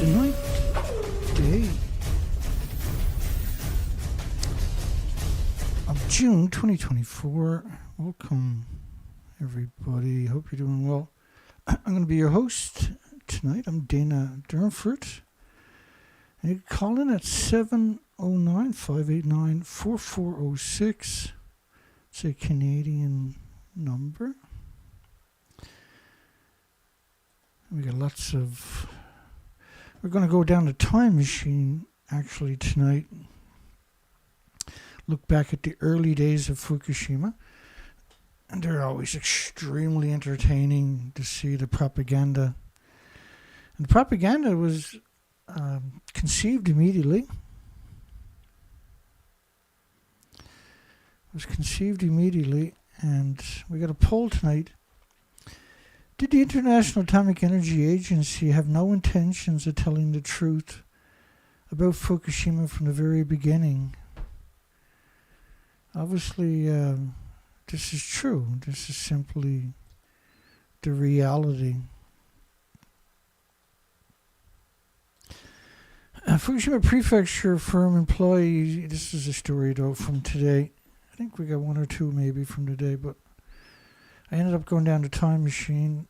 the 9th day of June 2024. Welcome, everybody. Hope you're doing well. I'm going to be your host tonight. I'm Dana Durnford. And you can call in at 709-589-4406. It's a Canadian number. We got lots of... We're going to go down the time machine, actually, tonight. Look back at the early days of Fukushima. And they're always extremely entertaining to see the propaganda. And the propaganda was conceived immediately. It was conceived immediately, and we got a poll tonight. Did the International Atomic Energy Agency have no intentions of telling the truth about Fukushima from the very beginning? Obviously, this is true. This is simply the reality. Fukushima Prefecture firm employee, this is a story though from today. I think we got one or two maybe from today, but I ended up going down the time machine.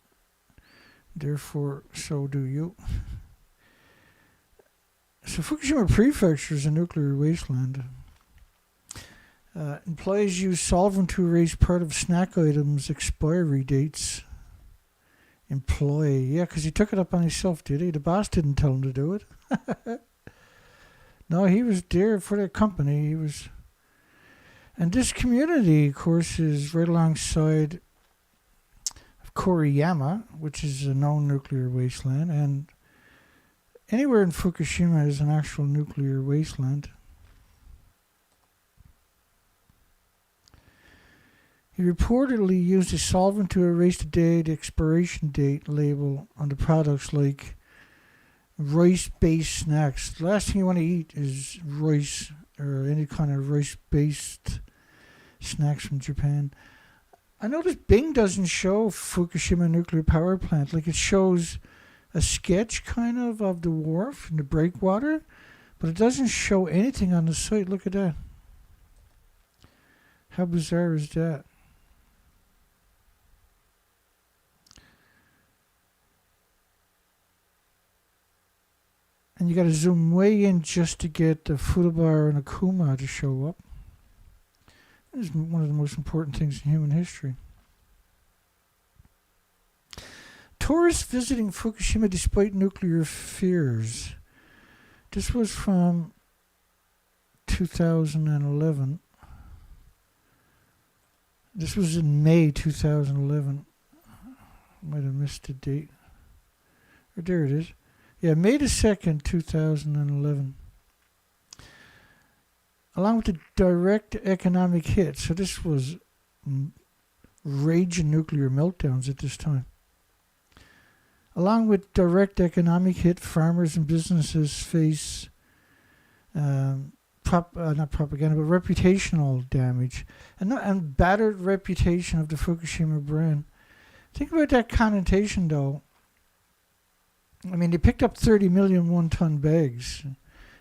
Therefore, so do you. So Fukushima Prefecture is a nuclear wasteland. Employees use solvent to erase part of snack items' expiry dates. Employee, yeah, because he took it up on himself, did he? The boss didn't tell him to do it. No, he was there for the company. He was, and this community, of course, is right alongside Koriyama, which is a known nuclear wasteland, and anywhere in Fukushima is an actual nuclear wasteland. He reportedly used a solvent to erase the expiration date label on the products like rice-based snacks. The last thing you want to eat is rice or any kind of rice-based snacks from Japan. I noticed Bing doesn't show Fukushima nuclear power plant. Like, it shows a sketch kind of the wharf and the breakwater, but it doesn't show anything on the site. Look at that. How bizarre is that? And you got to zoom way in just to get the Furubar and Akuma to show up. This is one of the most important things in human history. Tourists visiting Fukushima despite nuclear fears. This was from 2011. This was in May 2011. Might have missed the date. Or there it is. Yeah, May the 2nd, 2011. Along with the direct economic hit. So this was raging nuclear meltdowns at this time. Along with direct economic hit, farmers and businesses face not propaganda, but reputational damage. And battered reputation of the Fukushima brand. Think about that connotation, though. I mean, they picked up 30 million one-ton bags, and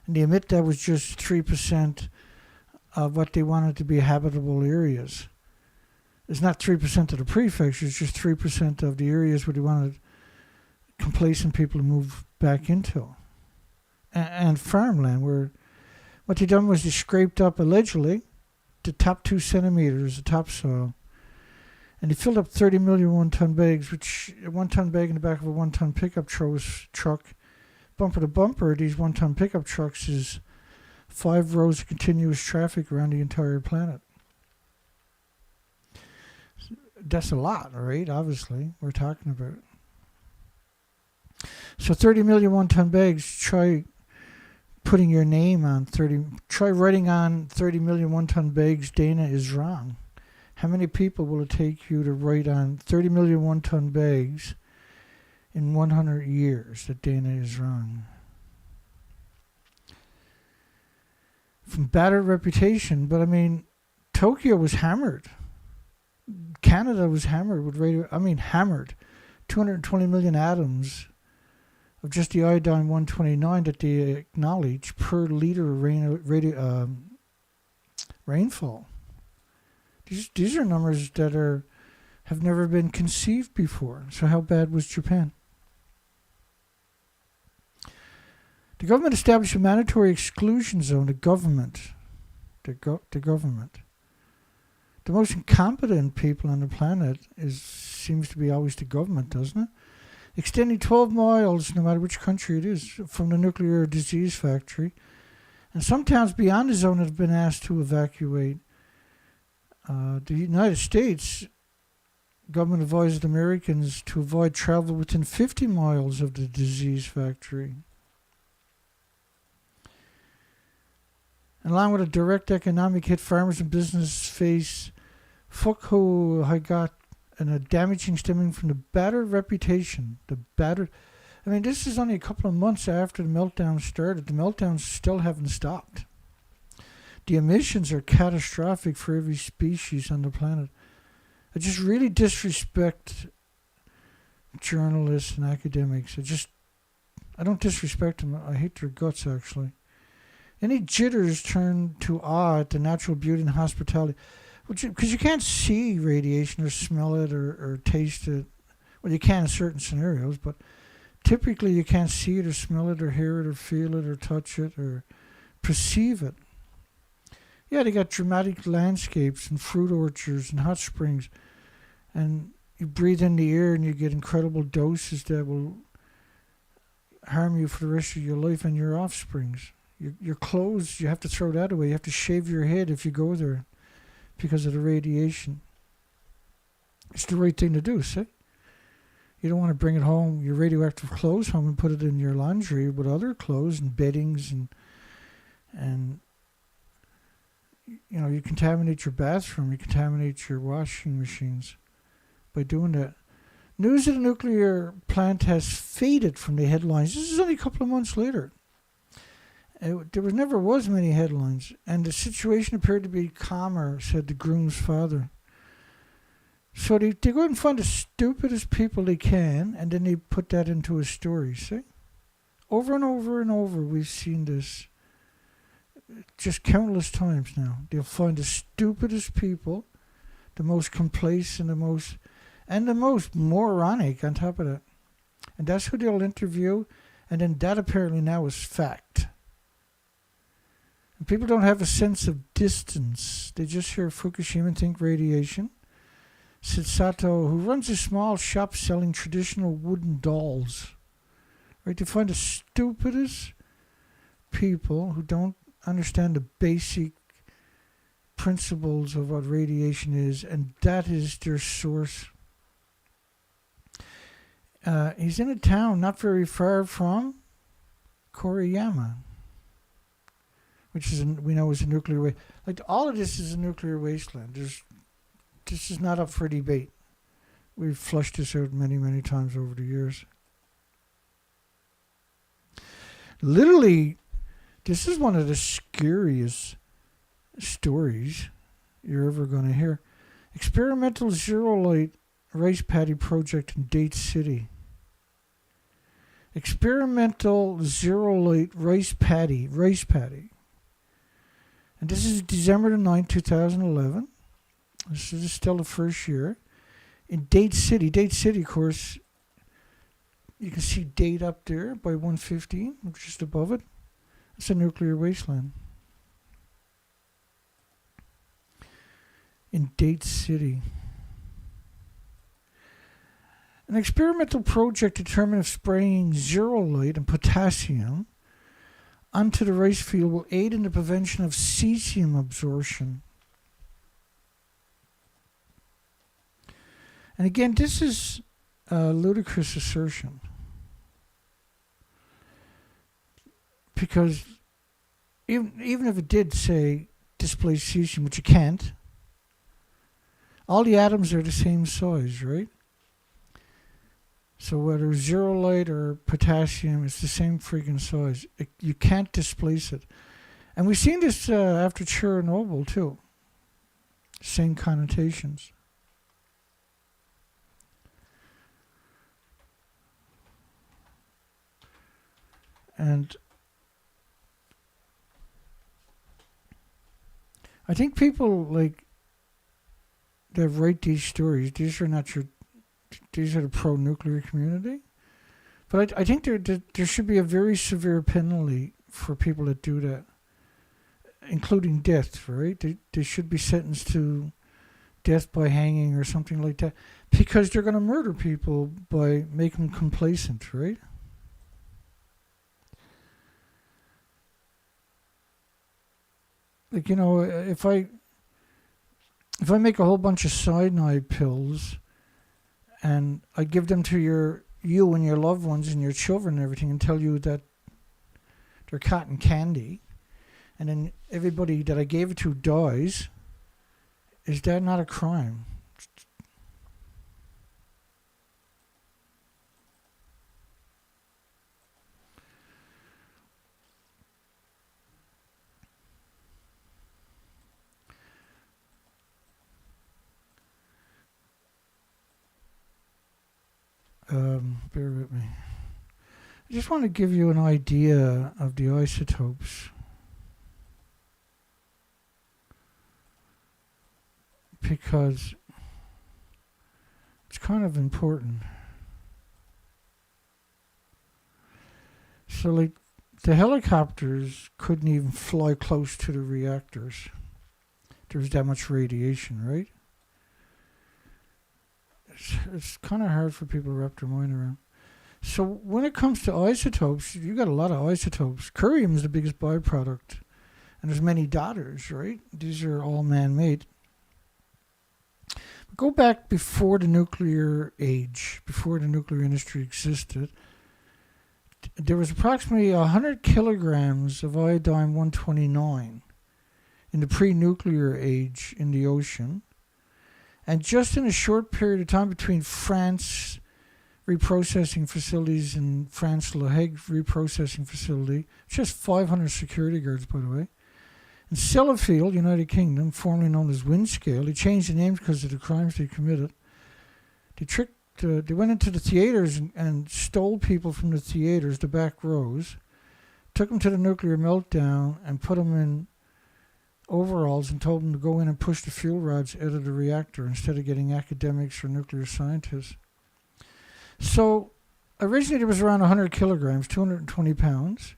they admit that was just 3% of what they wanted to be habitable areas. It's not 3% of the prefecture, it's just 3% of the areas where they wanted complacent people to move back into. And farmland, where what they done was they scraped up, allegedly, the top 2 centimeters of topsoil. And they filled up 30 million one-ton bags, which a one-ton bag in the back of a one-ton pickup truck, bumper to bumper, these one-ton pickup trucks is 5 rows of continuous traffic around the entire planet. That's a lot, right? Obviously, we're talking about. So 30 million one-ton bags, try putting your name on 30, try writing on 30 million one-ton bags, Dana is wrong. How many people will it take you to write on 30 million one-ton bags in 100 years that Dana is wrong? From battered reputation, but I mean, Tokyo was hammered. Canada was hammered with hammered. 220 million atoms of just the iodine 129 that they acknowledge per liter of rainfall. These are numbers that have never been conceived before. So how bad was Japan? The government established a mandatory exclusion zone. The government. The most incompetent people on the planet seems to be always the government, doesn't it? Extending 12 miles, no matter which country it is, from the nuclear disease factory. And some towns beyond the zone have been asked to evacuate. The United States government advised Americans to avoid travel within 50 miles of the disease factory. And along with a direct economic hit, farmers and businesses face Fukushima and a damaging stemming from the battered reputation. This is only a couple of months after the meltdown started. The meltdowns still haven't stopped. The emissions are catastrophic for every species on the planet. I just really disrespect journalists and academics. I don't disrespect them. I hate their guts, actually. Any jitters turn to awe at the natural beauty and hospitality. Because you can't see radiation or smell it or taste it. Well, you can in certain scenarios, but typically you can't see it or smell it or hear it or feel it or touch it or perceive it. Yeah, they got dramatic landscapes and fruit orchards and hot springs. And you breathe in the air and you get incredible doses that will harm you for the rest of your life and your offsprings. Your clothes, you have to throw that away. You have to shave your head if you go there because of the radiation. It's the right thing to do, see? You don't want to bring it home, your radioactive clothes home, and put it in your laundry with other clothes and beddings and you contaminate your bathroom, you contaminate your washing machines by doing that. News of the nuclear plant has faded from the headlines. This is only a couple of months later. There never was many headlines, and the situation appeared to be calmer, said the groom's father. So they go out and find the stupidest people they can, and then they put that into a story, see? Over and over and over, we've seen this just countless times now. They'll find the stupidest people, the most complacent, the most moronic on top of that. And that's who they'll interview, and then that apparently now is fact. And people don't have a sense of distance. They just hear Fukushima and think radiation. Said Sato, who runs a small shop selling traditional wooden dolls. Right? They find the stupidest people who don't understand the basic principles of what radiation is, and that is their source. He's in a town not very far from Koriyama, which we know is a nuclear waste. Like, all of this is a nuclear wasteland. This is not up for debate. We've flushed this out many, many times over the years. Literally, this is one of the scariest stories you're ever going to hear. Experimental Zeolite rice paddy project in Daiichi City. Experimental Zeolite rice paddy. And this is December the 9th, 2011. This is still the first year. In Daiichi City. Daiichi City, of course, you can see Date up there by 115, just above it. It's a nuclear wasteland. In Daiichi City. An experimental project determined if spraying zeolite and potassium onto the rice field will aid in the prevention of cesium absorption. And again, this is a ludicrous assertion. Because even if it did say displace cesium, which it can't, all the atoms are the same size, right? So whether zeolite or potassium, it's the same freaking size. You can't displace it. And we've seen this after Chernobyl, too. Same connotations. And I think people like that write these stories, these are the pro-nuclear community. But I think there should be a very severe penalty for people that do that, including death, right? They should be sentenced to death by hanging or something like that, because they're going to murder people by making them complacent, right? Like, if I make a whole bunch of cyanide pills and I give them to you and your loved ones and your children and everything and tell you that they're cotton candy, and then everybody that I gave it to dies, is that not a crime? Bear with me. I just want to give you an idea of the isotopes, because it's kind of important. So, like, the helicopters couldn't even fly close to the reactors. There was that much radiation, right? It's kind of hard for people to wrap their mind around. So when it comes to isotopes, you got a lot of isotopes. Curium is the biggest byproduct, and there's many daughters, right? These are all man-made. Go back before the nuclear age, before the nuclear industry existed. There was approximately 100 kilograms of iodine-129 in the pre-nuclear age in the ocean. And just in a short period of time between France reprocessing facilities and France Le Hague reprocessing facility, just 500 security guards, by the way. In Sellafield, United Kingdom, formerly known as Windscale, they changed the names because of the crimes they committed. They went into the theaters and stole people from the theaters, the back rows, took them to the nuclear meltdown and put them in overalls and told them to go in and push the fuel rods out of the reactor instead of getting academics or nuclear scientists. So originally there was around 100 kilograms, 220 pounds.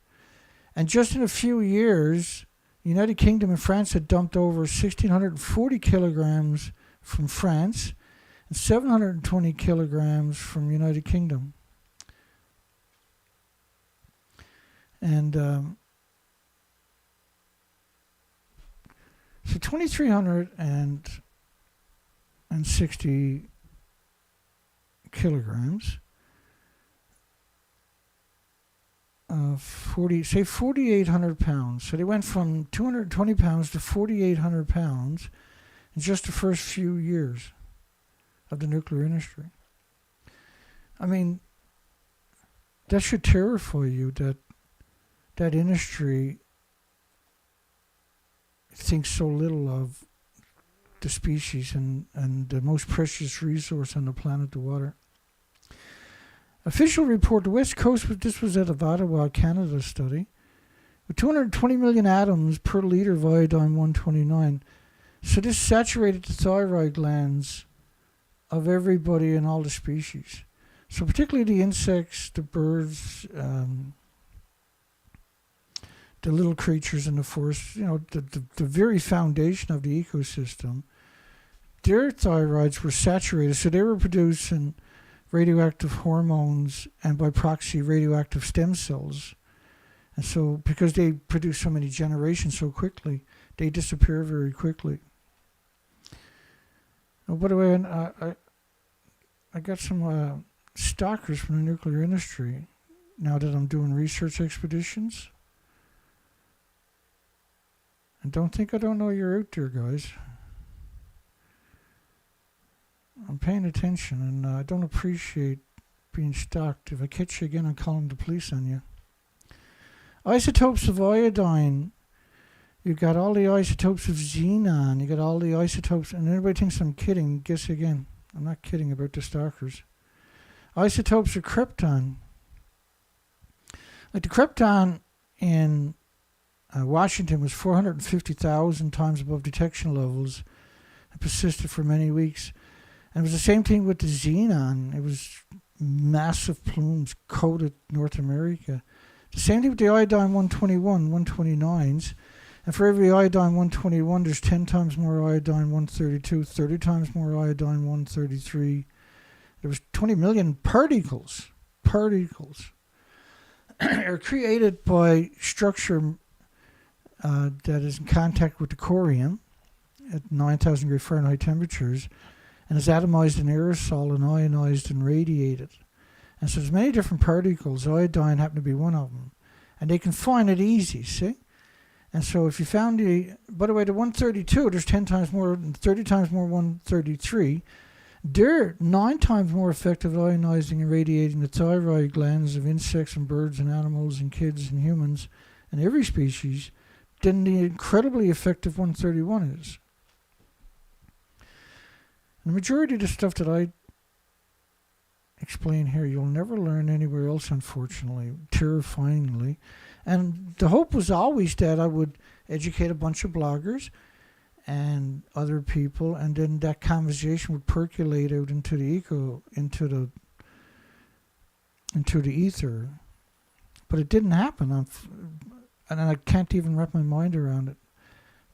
And just in a few years, the United Kingdom and France had dumped over 1,640 kilograms from France and 720 kilograms from United Kingdom. And so 2,360 kilograms, 4,800 pounds. So they went from 220 pounds to 4,800 pounds in just the first few years of the nuclear industry. I mean, that should terrify you that that industry thinks so little of the species and the most precious resource on the planet, the water. Official report, the West Coast, this was at a Ottawa, Canada study, with 220 million atoms per liter of iodine-129. So this saturated the thyroid glands of everybody in all the species. So particularly the insects, the birds, the little creatures in the forest, the very foundation of the ecosystem, their thyroids were saturated, so they were producing radioactive hormones and by proxy radioactive stem cells. And so because they produce so many generations so quickly, they disappear very quickly. Oh, by the way, I got some stalkers from the nuclear industry now that I'm doing research expeditions. And don't think I don't know you're out there, guys. I'm paying attention, and I don't appreciate being stalked. If I catch you again, I'm calling the police on you. Isotopes of iodine. You got all the isotopes of xenon. You got all the isotopes, and everybody thinks I'm kidding. Guess again. I'm not kidding about the stalkers. Isotopes of krypton. Like the krypton in Washington was 450,000 times above detection levels and persisted for many weeks. And it was the same thing with the xenon. It was massive plumes coated North America. The same thing with the iodine-121, 129s. And for every iodine-121, there's 10 times more iodine-132, 30 times more iodine-133. There was 20 million particles. Are created by structure that is in contact with the corium at 9,000 degree Fahrenheit temperatures and is atomized in aerosol and ionized and radiated. And so there's many different particles. Iodine happened to be one of them. And they can find it easy, see? And so if you found by the way, the 132, there's 10 times more, 30 times more 133. They're 9 times more effective at ionizing and radiating the thyroid glands of insects and birds and animals and kids and humans and every species than the incredibly effective 131 is. And the majority of the stuff that I explain here, you'll never learn anywhere else, unfortunately, terrifyingly. And the hope was always that I would educate a bunch of bloggers and other people, and then that conversation would percolate out into the ether. But it didn't happen, and I can't even wrap my mind around it.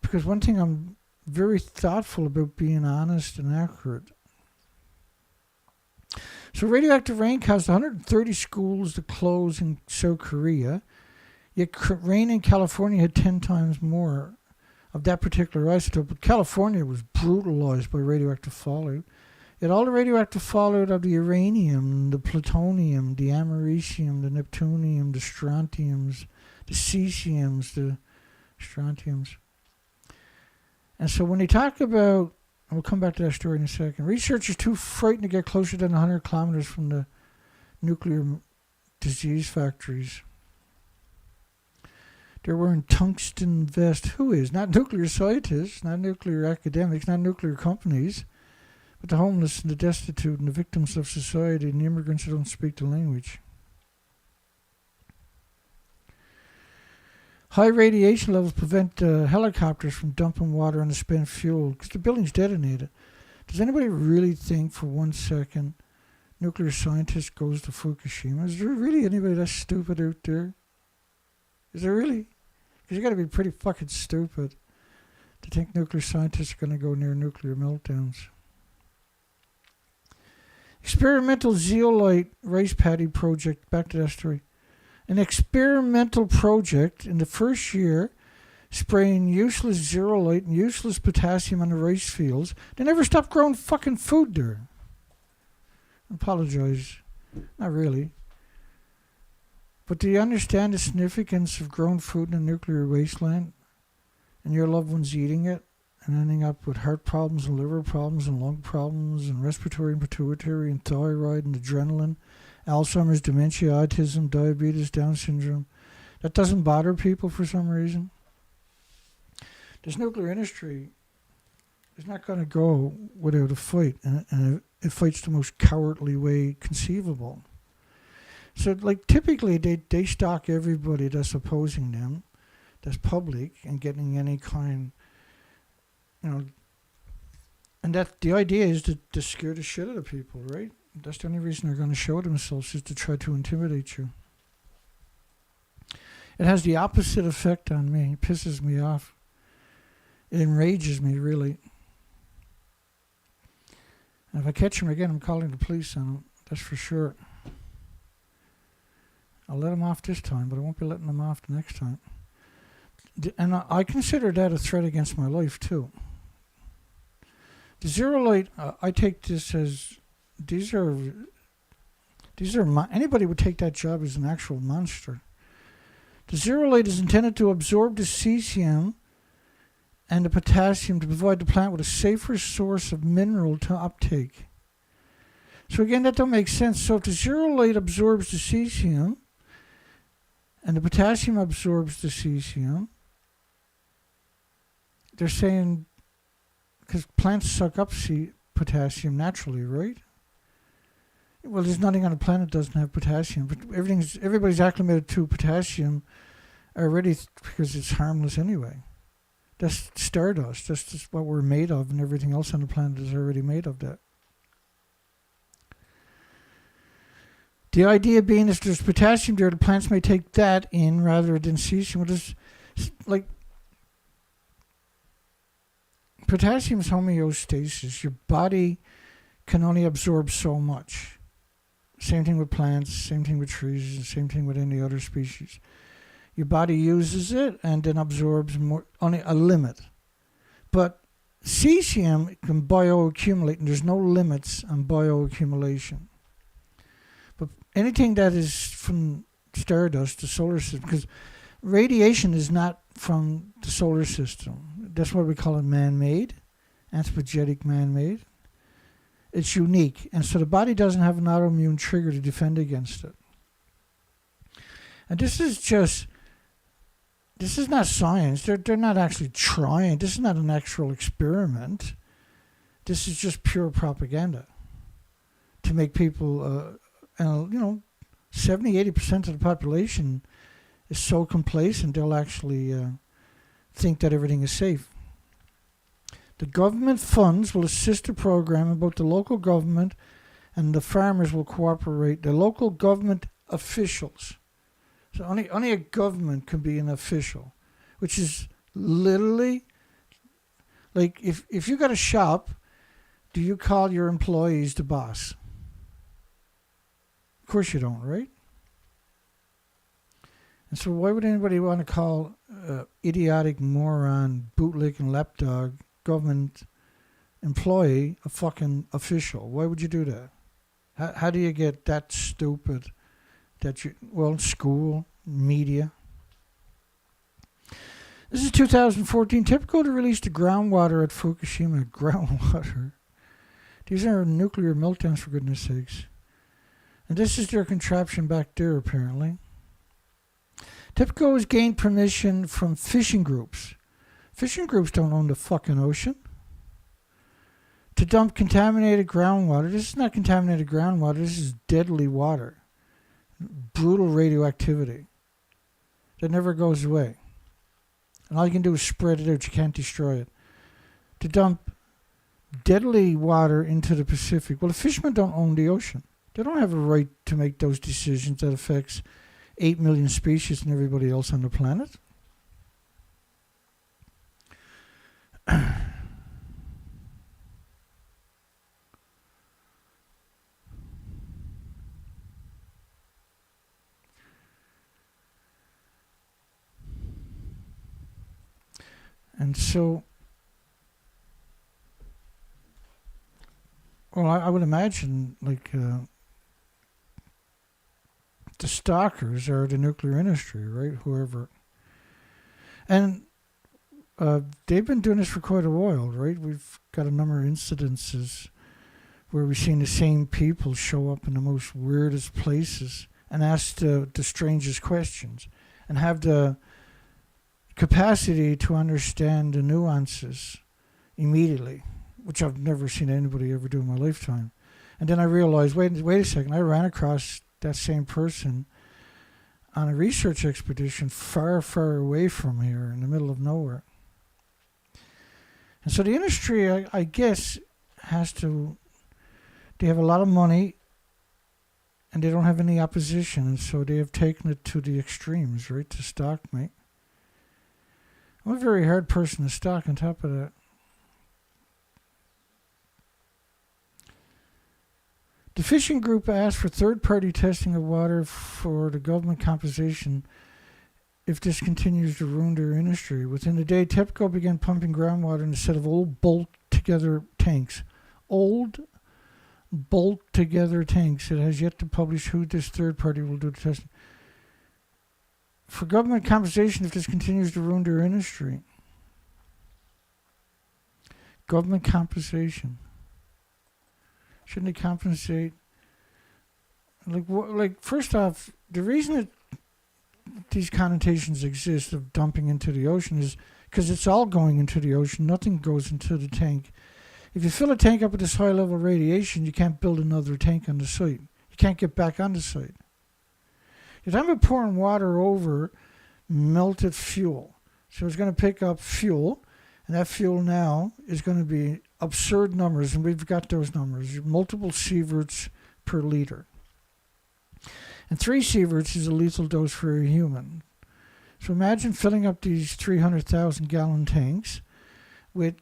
Because one thing, I'm very thoughtful about being honest and accurate. So radioactive rain caused 130 schools to close in South Korea, yet rain in California had 10 times more of that particular isotope. But California was brutalized by radioactive fallout. Yet all the radioactive fallout of the uranium, the plutonium, the americium, the neptunium, the strontiums, the cesiums, the strontiums. And so when they talk about, and we'll come back to that story in a second, researchers too frightened to get closer than 100 kilometers from the nuclear disease factories. They're wearing tungsten vests. Who is? Not nuclear scientists, not nuclear academics, not nuclear companies, but the homeless and the destitute and the victims of society and the immigrants who don't speak the language. High radiation levels prevent helicopters from dumping water on the spent fuel because the building's detonated. Does anybody really think for 1 second nuclear scientist goes to Fukushima? Is there really anybody that stupid out there? Is there really? Because you got to be pretty fucking stupid to think nuclear scientists are going to go near nuclear meltdowns. Experimental zeolite rice paddy project. Back to that story. An experimental project in the first year, spraying useless zeolite and useless potassium on the rice fields. They never stopped growing fucking food there. I apologize. Not really. But do you understand the significance of growing food in a nuclear wasteland and your loved ones eating it and ending up with heart problems and liver problems and lung problems and respiratory and pituitary and thyroid and adrenaline, Alzheimer's, dementia, autism, diabetes, Down syndrome? That doesn't bother people for some reason. This nuclear industry is not going to go without a fight, and it fights the most cowardly way conceivable. So, like, typically they stalk everybody that's opposing them, that's public, and getting any kind, and that the idea is to scare the shit out of people, right? That's the only reason they're going to show themselves, is to try to intimidate you. It has the opposite effect on me. It pisses me off. It enrages me, really. And if I catch him again, I'm calling the police on him. That's for sure. I'll let him off this time, but I won't be letting him off the next time. And I consider that a threat against my life, too. The zeolite, I take this as, these are anybody would take that job as an actual monster. The zeolite is intended to absorb the cesium and the potassium to provide the plant with a safer source of mineral to uptake. So again, that don't make sense. So if the zeolite absorbs the cesium and the potassium absorbs the cesium, they're saying, because plants suck up potassium naturally, right? Well, there's nothing on the planet that doesn't have potassium, but everybody's acclimated to potassium already because it's harmless anyway. That's stardust. That's just what we're made of, and everything else on the planet is already made of that. The idea being if there's potassium there, the plants may take that in rather than cesium. Like, potassium is homeostasis. Your body can only absorb so much. Same thing with plants, same thing with trees, and same thing with any other species. Your body uses it and then absorbs more, only a limit. But cesium can bioaccumulate, and there's no limits on bioaccumulation. But anything that is from stardust, the solar system, because radiation is not from the solar system. That's why we call it man-made, anthropogenic man-made. It's unique, and so the body doesn't have an autoimmune trigger to defend against it. And this is not science. They're not actually trying. This is not an actual experiment. This is just pure propaganda to make people, 70-80% of the population is so complacent they'll actually think that everything is safe. The government funds will assist the program, and both the local government and the farmers will cooperate. The local government officials. So only a government can be an official, which is literally like if you got a shop, do you call your employees the boss? Of course you don't, right? And so why would anybody want to call idiotic moron, bootlick and lapdog government employee a fucking official? Why would you do that? How do you get that stupid? School, media. This is 2014. TIPCO to release the groundwater at Fukushima. Groundwater. These are nuclear meltdowns, for goodness sakes. And this is their contraption back there, apparently. TIPCO has gained permission from fishing groups. Fishing groups don't own the fucking ocean. To dump contaminated groundwater. This is not contaminated groundwater. This is deadly water. Brutal radioactivity that never goes away. And all you can do is spread it out. You can't destroy it. To dump deadly water into the Pacific. Well, the fishermen don't own the ocean. They don't have a right to make those decisions that affects 8 million species and everybody else on the planet. And so, I would imagine, the stalkers are the nuclear industry, right? Whoever. And they've been doing this for quite a while, right? We've got a number of incidences where we've seen the same people show up in the most weirdest places and ask the strangest questions and have the capacity to understand the nuances immediately, which I've never seen anybody ever do in my lifetime. And then I realized, wait a second, I ran across that same person on a research expedition far, far away from here in the middle of nowhere. And so the industry, I guess, they have a lot of money and they don't have any opposition, and so they have taken it to the extremes, right, to stalk me. I'm a very hard person to stalk on top of that. The fishing group asked for third-party testing of water for the government compensation if this continues to ruin their industry. Within a day, TEPCO began pumping groundwater in a set of old bolt-together tanks. Old bolt-together tanks. It has yet to publish who this third party will do the testing. For government compensation if this continues to ruin their industry. Government compensation. Shouldn't they compensate? First off, the reason that these connotations exist of dumping into the ocean is because it's all going into the ocean. Nothing goes into the tank. If you fill a tank up with this high level radiation, you can't build another tank on the site. You can't get back on the site. You're talking about pouring water over melted fuel. So it's going to pick up fuel, and that fuel now is going to be absurd numbers, and we've got those numbers, multiple sieverts per liter. And 3 sieverts is a lethal dose for a human. So imagine filling up these 300,000 gallon tanks with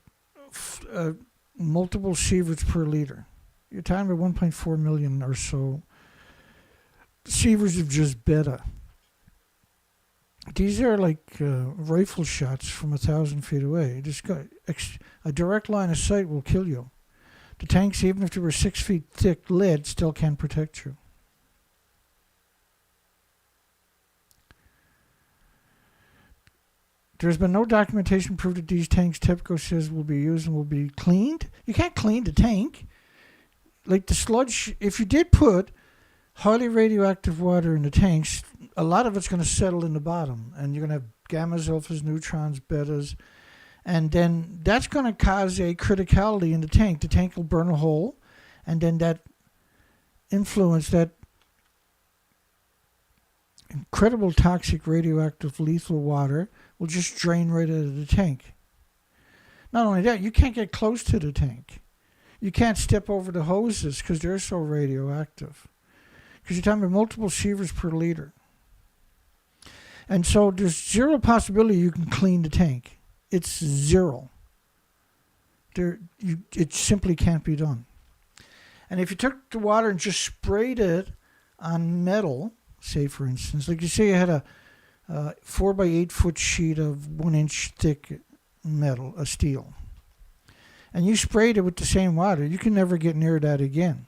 multiple sieverts per liter. You're talking about 1.4 million or so sieverts of just beta. These are like rifle shots from 1,000 feet away. A direct line of sight will kill you. The tanks, even if they were 6 feet thick lead, still can't protect you. There's been no documentation to prove that these tanks TEPCO says will be used and will be cleaned. You can't clean the tank. Like the sludge, if you did put highly radioactive water in the tanks, a lot of it's going to settle in the bottom, and you're going to have gammas, alphas, neutrons, betas, and then that's going to cause a criticality in the tank. The tank will burn a hole, and then that influence, that incredible toxic radioactive lethal water will just drain right out of the tank. Not only that, you can't get close to the tank. You can't step over the hoses because they're so radioactive. Because you're talking about multiple sieverts per liter. And so there's zero possibility you can clean the tank. It's zero. It simply can't be done. And if you took the water and just sprayed it on metal, say for instance, like you say you had a 4 by 8 foot sheet of 1 inch thick metal, a steel, and you sprayed it with the same water, you can never get near that again.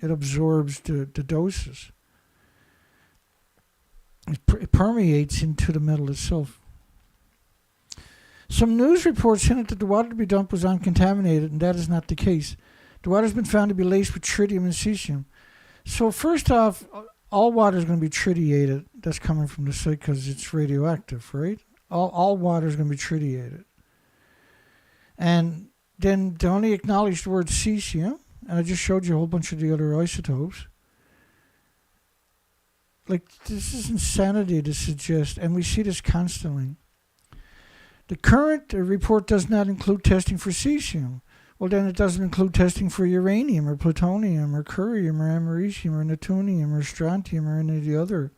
It absorbs the doses. It permeates into the metal itself. Some news reports hinted that the water to be dumped was uncontaminated, and that is not the case. The water has been found to be laced with tritium and cesium. So first off, all water is going to be tritiated. That's coming from the site because it's radioactive, right? All water is going to be tritiated. And then they only acknowledge the word cesium, and I just showed you a whole bunch of the other isotopes. Like, this is insanity to suggest, and we see this constantly. The current report does not include testing for cesium. Well, then it doesn't include testing for uranium or plutonium or curium or americium or neptunium or strontium or any of the other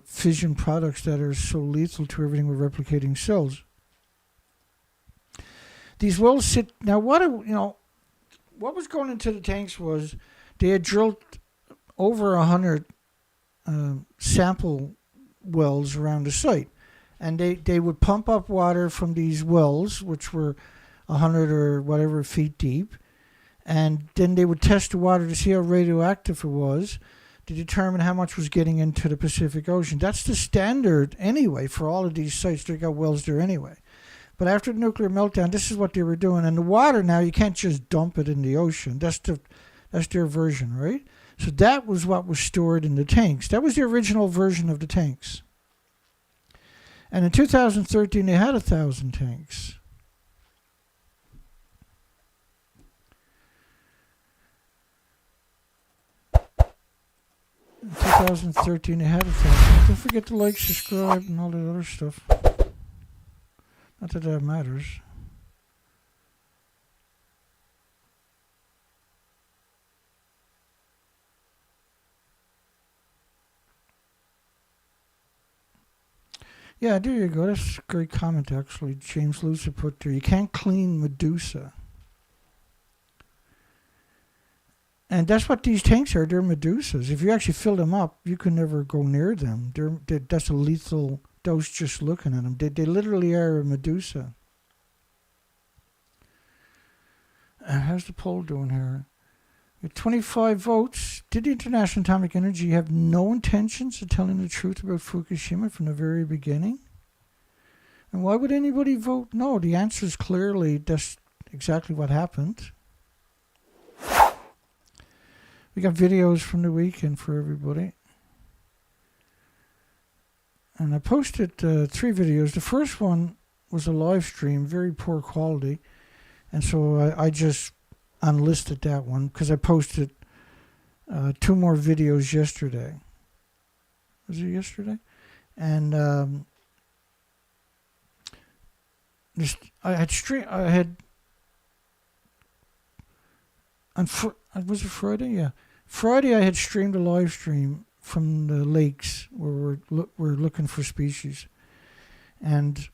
fission products that are so lethal to everything with replicating cells. These wells sit... Now, what was going into the tanks was they had drilled over 100 sample wells around the site. And they would pump up water from these wells, which were 100 or whatever feet deep, and then they would test the water to see how radioactive it was to determine how much was getting into the Pacific Ocean. That's the standard anyway for all of these sites. They got wells there anyway. But after the nuclear meltdown, this is what they were doing. And the water now, you can't just dump it in the ocean. That's their version, right? So that was what was stored in the tanks. That was the original version of the tanks. And in 2013, they had 1,000 tanks. In 2013, they had 1,000. Don't forget to like, subscribe, and all that other stuff. Not that that matters. Yeah, there you go. That's a great comment, actually. James Lucer put there. You can't clean Medusa. And that's what these tanks are. They're Medusas. If you actually fill them up, you can never go near them. That's a lethal dose just looking at them. They literally are a Medusa. How's the poll doing here? With 25 votes, did the International Atomic Energy have no intentions of telling the truth about Fukushima from the very beginning? And why would anybody vote no? The answer is clearly that's exactly what happened. We got videos from the weekend for everybody. And I posted 3 videos. The first one was a live stream, very poor quality. And so I just unlisted that one because I posted 2 more videos yesterday. Was it yesterday? And was it Friday? Yeah. Friday I had streamed a live stream from the lakes where we're looking for species. And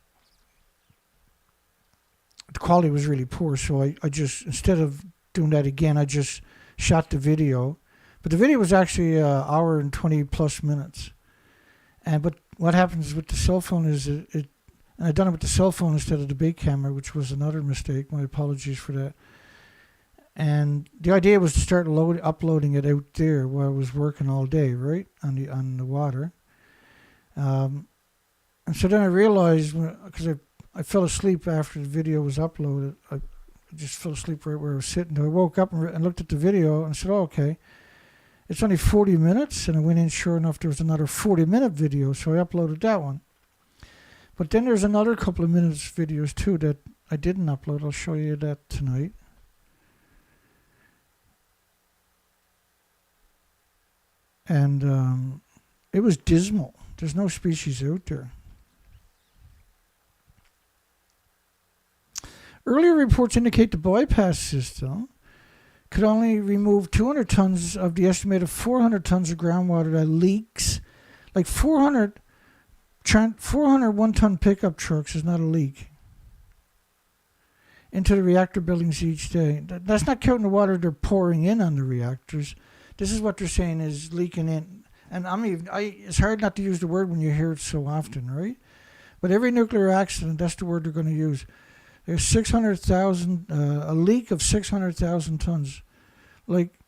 the quality was really poor, so I just, instead of doing that again, I just shot the video. But the video was actually an hour and 20 plus minutes. But what happens with the cell phone is and I'd done it with the cell phone instead of the big camera, which was another mistake. My apologies for that. And the idea was to start uploading it out there while I was working all day, right, on the water. And so then I realized, because I fell asleep after the video was uploaded. I just fell asleep right where I was sitting. I woke up and looked at the video and said, oh, okay, it's only 40 minutes. And I went in, sure enough, there was another 40-minute video, so I uploaded that one. But then there's another couple of minutes videos, too, that I didn't upload. I'll show you that tonight. And it was dismal. There's no species out there. Earlier reports indicate the bypass system could only remove 200 tons of the estimated 400 tons of groundwater that leaks. Like 400 one-ton pickup trucks is not a leak into the reactor buildings each day. That's not counting the water they're pouring in on the reactors. This is what they're saying is leaking in. And it's hard not to use the word when you hear it so often, right? But every nuclear accident, that's the word they're going to use. There's 600,000, a leak of 600,000 tons. Like,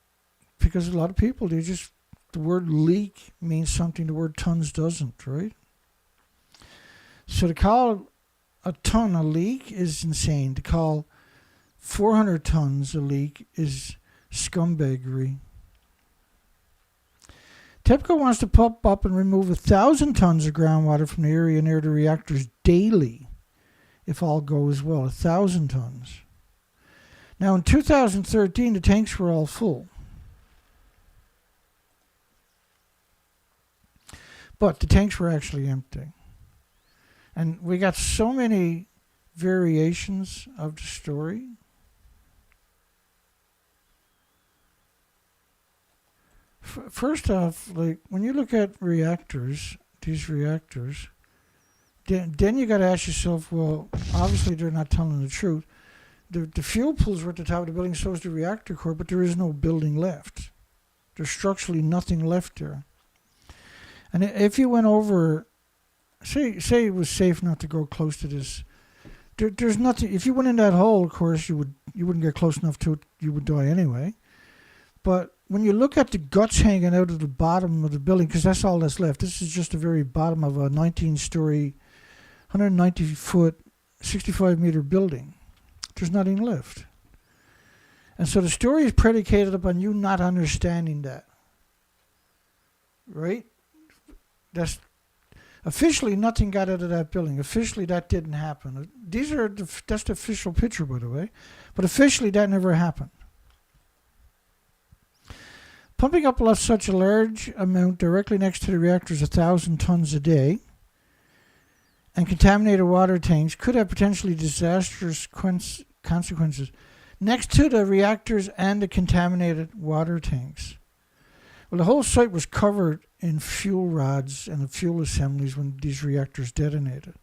because a lot of people, the word leak means something the word tons doesn't, right? So to call a ton a leak is insane. To call 400 tons a leak is scumbaggery. TEPCO wants to pump up and remove 1,000 tons of groundwater from the area near the reactors daily, if all goes well, 1,000 tons. Now, in 2013, the tanks were all full. But the tanks were actually empty. And we got so many variations of the story. First off, like when you look at these reactors, then you got to ask yourself, well, obviously they're not telling the truth. The fuel pools were at the top of the building, so is the reactor core, but there is no building left. There's structurally nothing left there. And if you went over, say it was safe not to go close to this, there's nothing. If you went in that hole, of course, you wouldn't get close enough to it. You would die anyway. But when you look at the guts hanging out of the bottom of the building, because that's all that's left, this is just the very bottom of a 19-story, 190-foot, 65-meter building. There's nothing left. And so the story is predicated upon you not understanding that. Right? That's officially nothing got out of that building. Officially that didn't happen. That's the official picture, by the way. But officially that never happened. Pumping up such a large amount directly next to the reactors, 1,000 tons a day, and contaminated water tanks could have potentially disastrous consequences next to the reactors and the contaminated water tanks. Well, the whole site was covered in fuel rods and the fuel assemblies when these reactors detonated.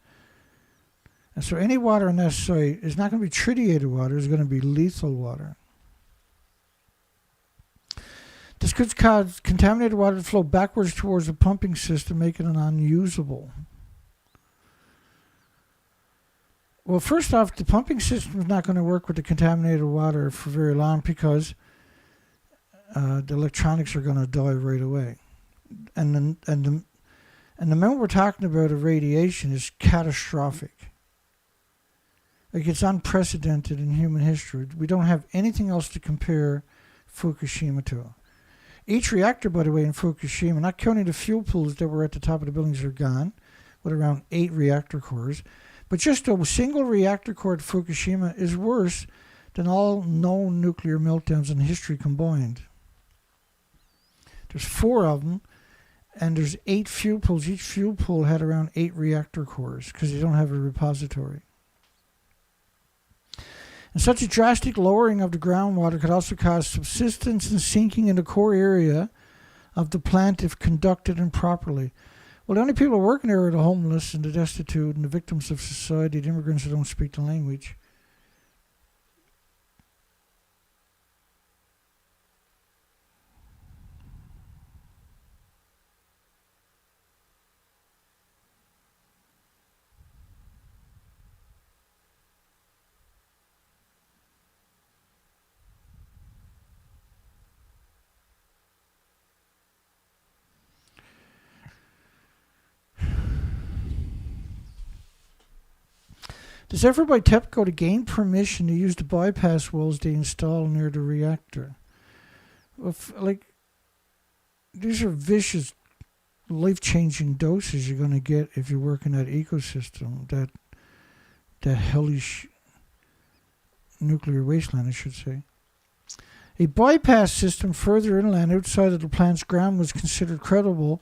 And so any water on that site is not going to be tritiated water, it's going to be lethal water. This could cause contaminated water to flow backwards towards the pumping system, making it unusable. Well, first off, the pumping system is not going to work with the contaminated water for very long because the electronics are going to die right away. And the amount we're talking about of radiation is catastrophic. Like, it's unprecedented in human history. We don't have anything else to compare Fukushima to. Each reactor, by the way, in Fukushima, not counting the fuel pools that were at the top of the buildings, are gone, with around 8 reactor cores. But just a single reactor core at Fukushima is worse than all known nuclear meltdowns in history combined. There's 4 of them, and there's 8 fuel pools. Each fuel pool had around 8 reactor cores because they don't have a repository. And such a drastic lowering of the groundwater could also cause subsidence and sinking in the core area of the plant if conducted improperly. Well, the only people working there are the homeless and the destitute and the victims of society, the immigrants who don't speak the language. Does effort by TEPCO to gain permission to use the bypass wells they install near the reactor? These are vicious, life-changing doses you're going to get if you work in that ecosystem, that hellish nuclear wasteland, I should say. A bypass system further inland outside of the plant's ground was considered credible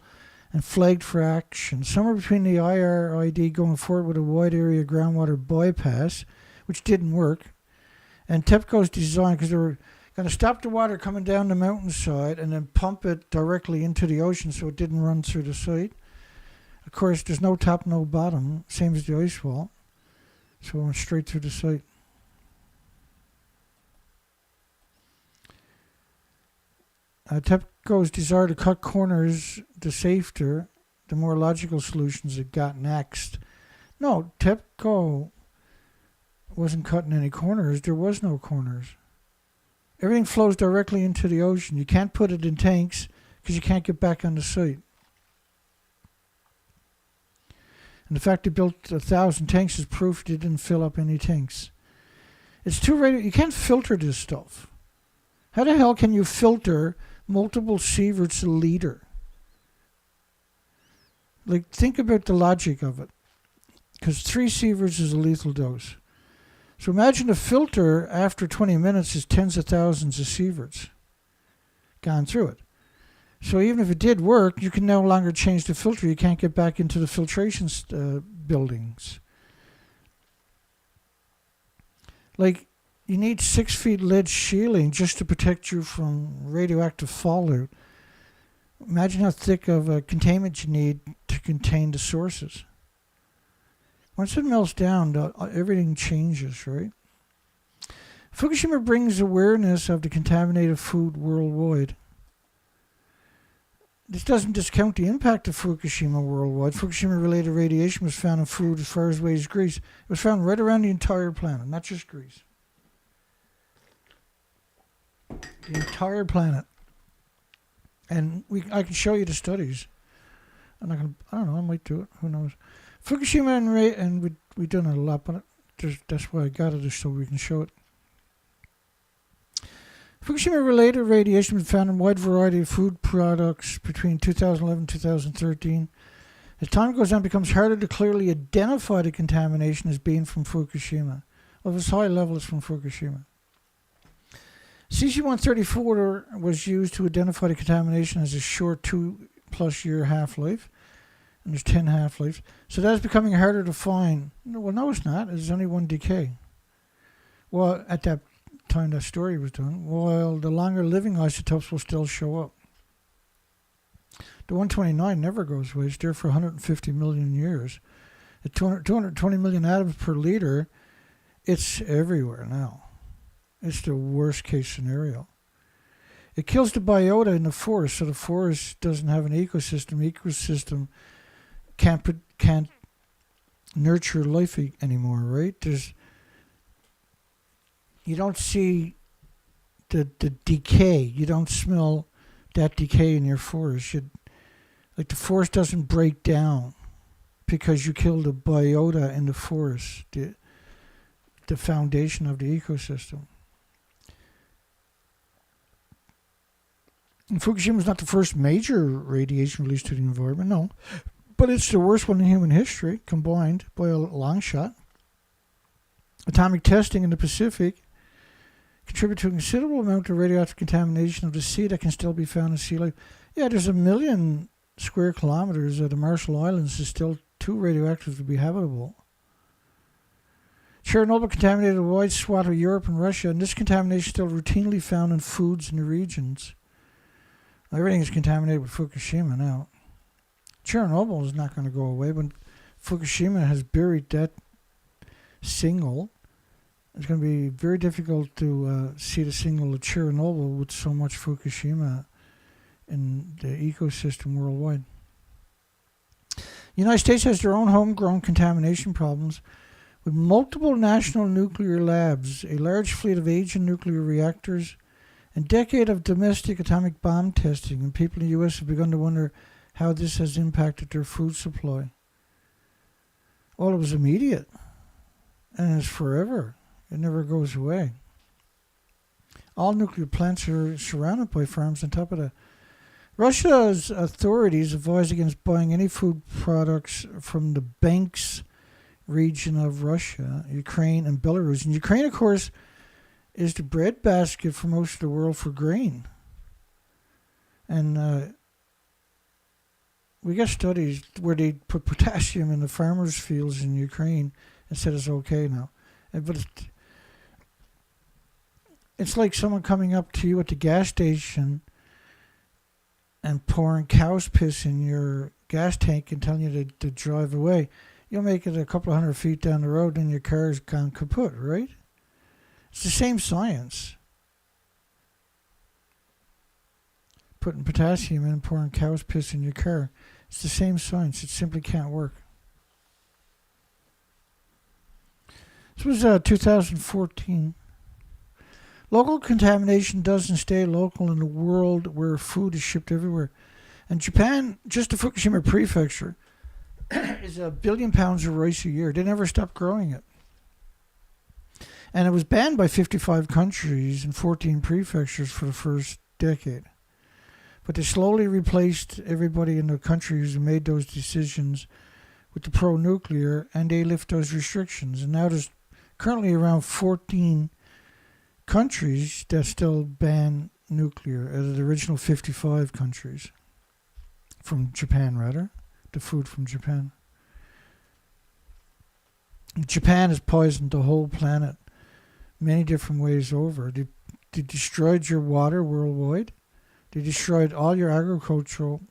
and flagged for action. Somewhere between the IRID going forward with a wide area groundwater bypass, which didn't work, and TEPCO's design, because they were going to stop the water coming down the mountainside and then pump it directly into the ocean so it didn't run through the site. Of course, there's no top, no bottom, same as the ice wall, so it went straight through the site. TEPCO's desire to cut corners, the safer, the more logical solutions it got next. No, TEPCO wasn't cutting any corners. There was no corners. Everything flows directly into the ocean. You can't put it in tanks because you can't get back on the site. And the fact they built 1,000 tanks is proof they didn't fill up any tanks. It's too you can't filter this stuff. How the hell can you filter multiple sieverts a liter? Think about the logic of it. Because 3 sieverts is a lethal dose. So imagine a filter after 20 minutes is tens of thousands of sieverts gone through it. So even if it did work, you can no longer change the filter. You can't get back into the filtration buildings. You need 6 feet lead shielding just to protect you from radioactive fallout. Imagine how thick of a containment you need to contain the sources. Once it melts down, everything changes, right? Fukushima brings awareness of the contaminated food worldwide. This doesn't discount the impact of Fukushima worldwide. Fukushima-related radiation was found in food as far away as Greece. It was found right around the entire planet, not just Greece. The entire planet. And I can show you the studies. I'm not gonna. I don't know. I might do it. Who knows? Fukushima and we've done it a lot, but that's why I got it, just so we can show it. Fukushima-related radiation was found in a wide variety of food products between 2011 and 2013. As time goes on, it becomes harder to clearly identify the contamination as being from Fukushima. Well, if it's high level, it's from Fukushima. CC-134 was used to identify the contamination as a short 2+ year half-life, and there's 10 half-lives. So that's becoming harder to find. Well, no, it's not. There's only 1 decay. Well, at that time that story was done, while the longer living isotopes will still show up. The 129 never goes away. It's there for 150 million years. At 220 million atoms per liter, it's everywhere now. It's the worst case scenario. It kills the biota in the forest, so the forest doesn't have an ecosystem. Ecosystem can't nurture life anymore, right? You don't see the decay. You don't smell that decay in your forest. The forest doesn't break down because you kill the biota in the forest, the foundation of the ecosystem. And Fukushima is not the first major radiation release to the environment, no. But it's the worst one in human history, combined by a long shot. Atomic testing in the Pacific contribute to a considerable amount of radioactive contamination of the sea that can still be found in sea life. Yeah, there's 1 million square kilometers of the Marshall Islands is still too radioactive to be habitable. Chernobyl contaminated a wide swath of Europe and Russia, and this contamination is still routinely found in foods in the regions. Everything is contaminated with Fukushima now. Chernobyl is not going to go away, but Fukushima has buried that single. It's going to be very difficult to see the single of Chernobyl with so much Fukushima in the ecosystem worldwide. The United States has their own homegrown contamination problems with multiple national nuclear labs, a large fleet of aging nuclear reactors, and a decade of domestic atomic bomb testing, and people in the U.S. have begun to wonder how this has impacted their food supply. Well, it was immediate, and it's forever. It never goes away. All nuclear plants are surrounded by farms on top of that. Russia's authorities advise against buying any food products from the Banks region of Russia, Ukraine, and Belarus. And Ukraine, of course, is the breadbasket for most of the world for grain. And we got studies where they put potassium in the farmers' fields in Ukraine and said it's okay now. But it's like someone coming up to you at the gas station and pouring cow's piss in your gas tank and telling you to drive away. You'll make it a couple of 100 feet down the road and your car's gone kaput, right? It's the same science. Putting potassium in and pouring cow's piss in your car. It's the same science. It simply can't work. This was 2014. Local contamination doesn't stay local in a world where food is shipped everywhere. And Japan, just the Fukushima prefecture, is 1 billion pounds of rice a year. They never stopped growing it. And it was banned by 55 countries and 14 prefectures for the first decade. But they slowly replaced everybody in the countries who made those decisions with the pro-nuclear, and they lift those restrictions. And now there's currently around 14 countries that still ban nuclear out of the original 55 countries. From Japan, rather. The food from Japan. Japan has poisoned the whole planet many different ways over. They destroyed your water worldwide. They destroyed all your agricultural,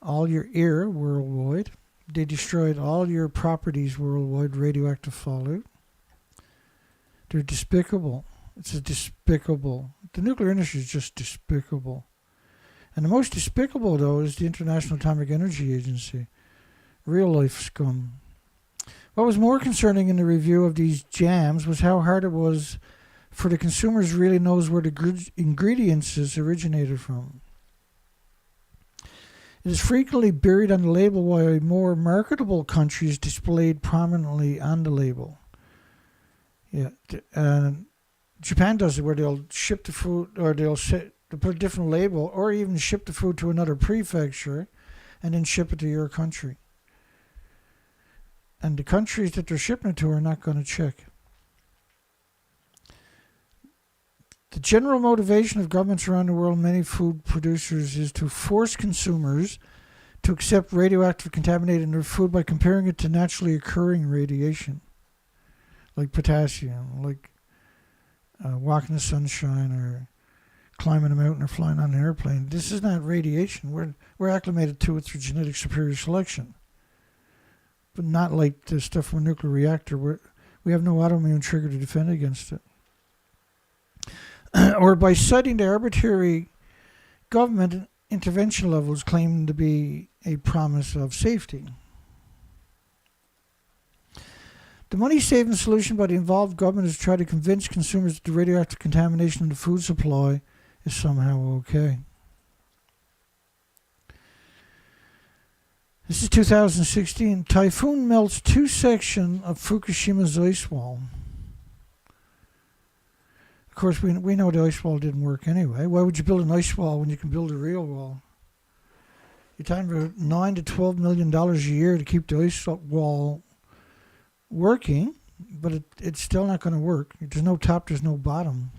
all your air worldwide. They destroyed all your properties worldwide, radioactive fallout. They're despicable. It's a despicable. The nuclear industry is just despicable. And the most despicable, though, is the International Atomic Energy Agency. Real life scum. What was more concerning in the review of these jams was how hard it was for the consumers really knows where the ingredients is originated from. It is frequently buried on the label while more marketable countries displayed prominently on the label. Yeah, Japan does it where they'll ship the food, or they'll put a different label, or even ship the food to another prefecture and then ship it to your country. And the countries that they're shipping it to are not going to check. The general motivation of governments around the world, many food producers, is to force consumers to accept radioactive contaminated in their food by comparing it to naturally occurring radiation, like potassium, like walking in the sunshine or climbing a mountain or flying on an airplane. This is not radiation. We're acclimated to it through genetic superior selection. But not like the stuff from a nuclear reactor where we have no autoimmune trigger to defend against it. Or by citing the arbitrary government intervention levels claiming to be a promise of safety. The money-saving solution by the involved government is to try to convince consumers that the radioactive contamination in the food supply is somehow okay. This is 2016. Typhoon melts 2 sections of Fukushima's ice wall. Of course, we know the ice wall didn't work anyway. Why would you build an ice wall when you can build a real wall? You're talking about $9 to $12 million a year to keep the ice wall working, but it's still not going to work. There's no top, there's no bottom.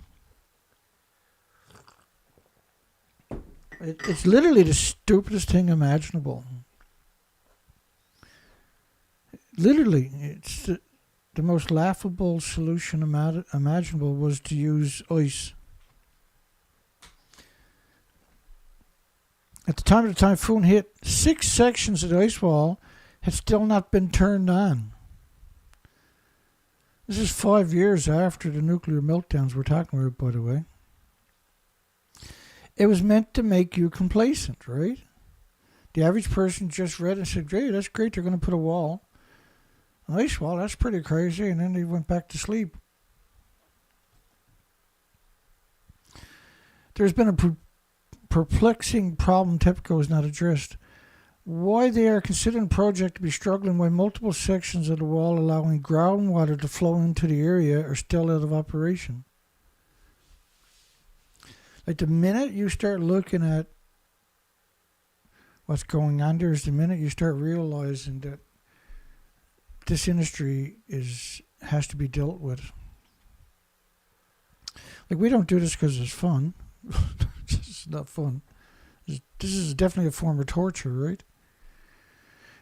It's literally the stupidest thing imaginable. Literally, it's the most laughable solution imaginable was to use ice. At the time of the typhoon hit, 6 sections of the ice wall had still not been turned on. This is 5 years after the nuclear meltdowns we're talking about, by the way. It was meant to make you complacent, right? The average person just read and said, "Hey, that's great, they're going to put a wall. An ice wall, that's pretty crazy," and then they went back to sleep. There's been a perplexing problem TEPCO has not addressed. Why they are considering the project to be struggling when multiple sections of the wall allowing groundwater to flow into the area are still out of operation. Like the minute you start looking at what's going on there is the minute you start realizing that this industry has to be dealt with. Like, we don't do this because it's fun. It's not fun. This is definitely a form of torture, right?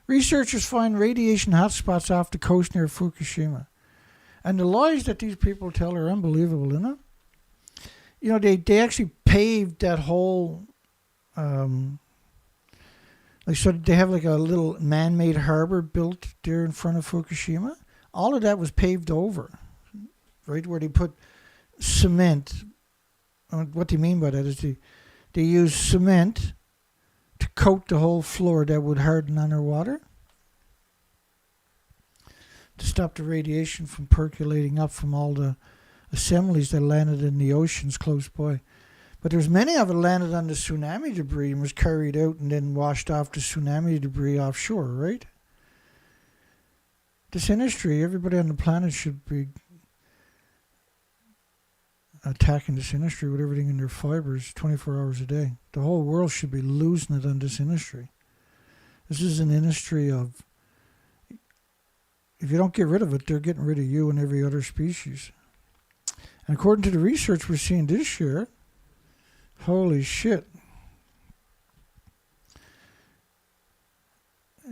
Researchers find radiation hotspots off the coast near Fukushima. And the lies that these people tell are unbelievable, isn't it? You know, they actually paved that whole... so they have like a little man-made harbor built there in front of Fukushima. All of that was paved over, right? Where they put cement. What they mean by that is they use cement to coat the whole floor that would harden underwater to stop the radiation from percolating up from all the assemblies that landed in the oceans close by. But there's many of it landed on the tsunami debris and was carried out and then washed off the tsunami debris offshore, right? This industry, everybody on the planet should be attacking this industry with everything in their fibers 24 hours a day. The whole world should be losing it on this industry. This is an industry of, if you don't get rid of it, they're getting rid of you and every other species. And according to the research we're seeing this year, holy shit,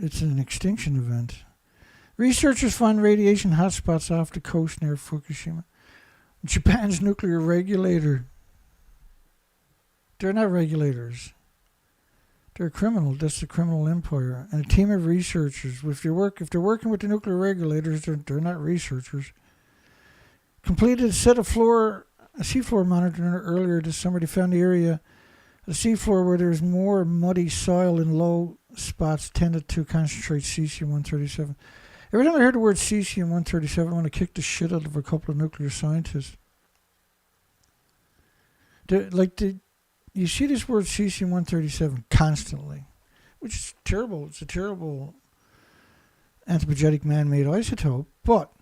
it's an extinction event. Researchers find radiation hotspots off the coast near Fukushima. Japan's nuclear regulator. They're not regulators. They're criminal. That's the criminal empire. And a team of researchers. If they're working with the nuclear regulators, they're not researchers. Completed a set of seafloor monitoring earlier this summer. They found the area, the seafloor, where there's more muddy soil in low spots tended to concentrate cesium-137. Every time I heard the word cesium-137, I want to kick the shit out of a couple of nuclear scientists. You see this word cesium-137 constantly, which is terrible. It's a terrible anthropogenic man-made isotope, but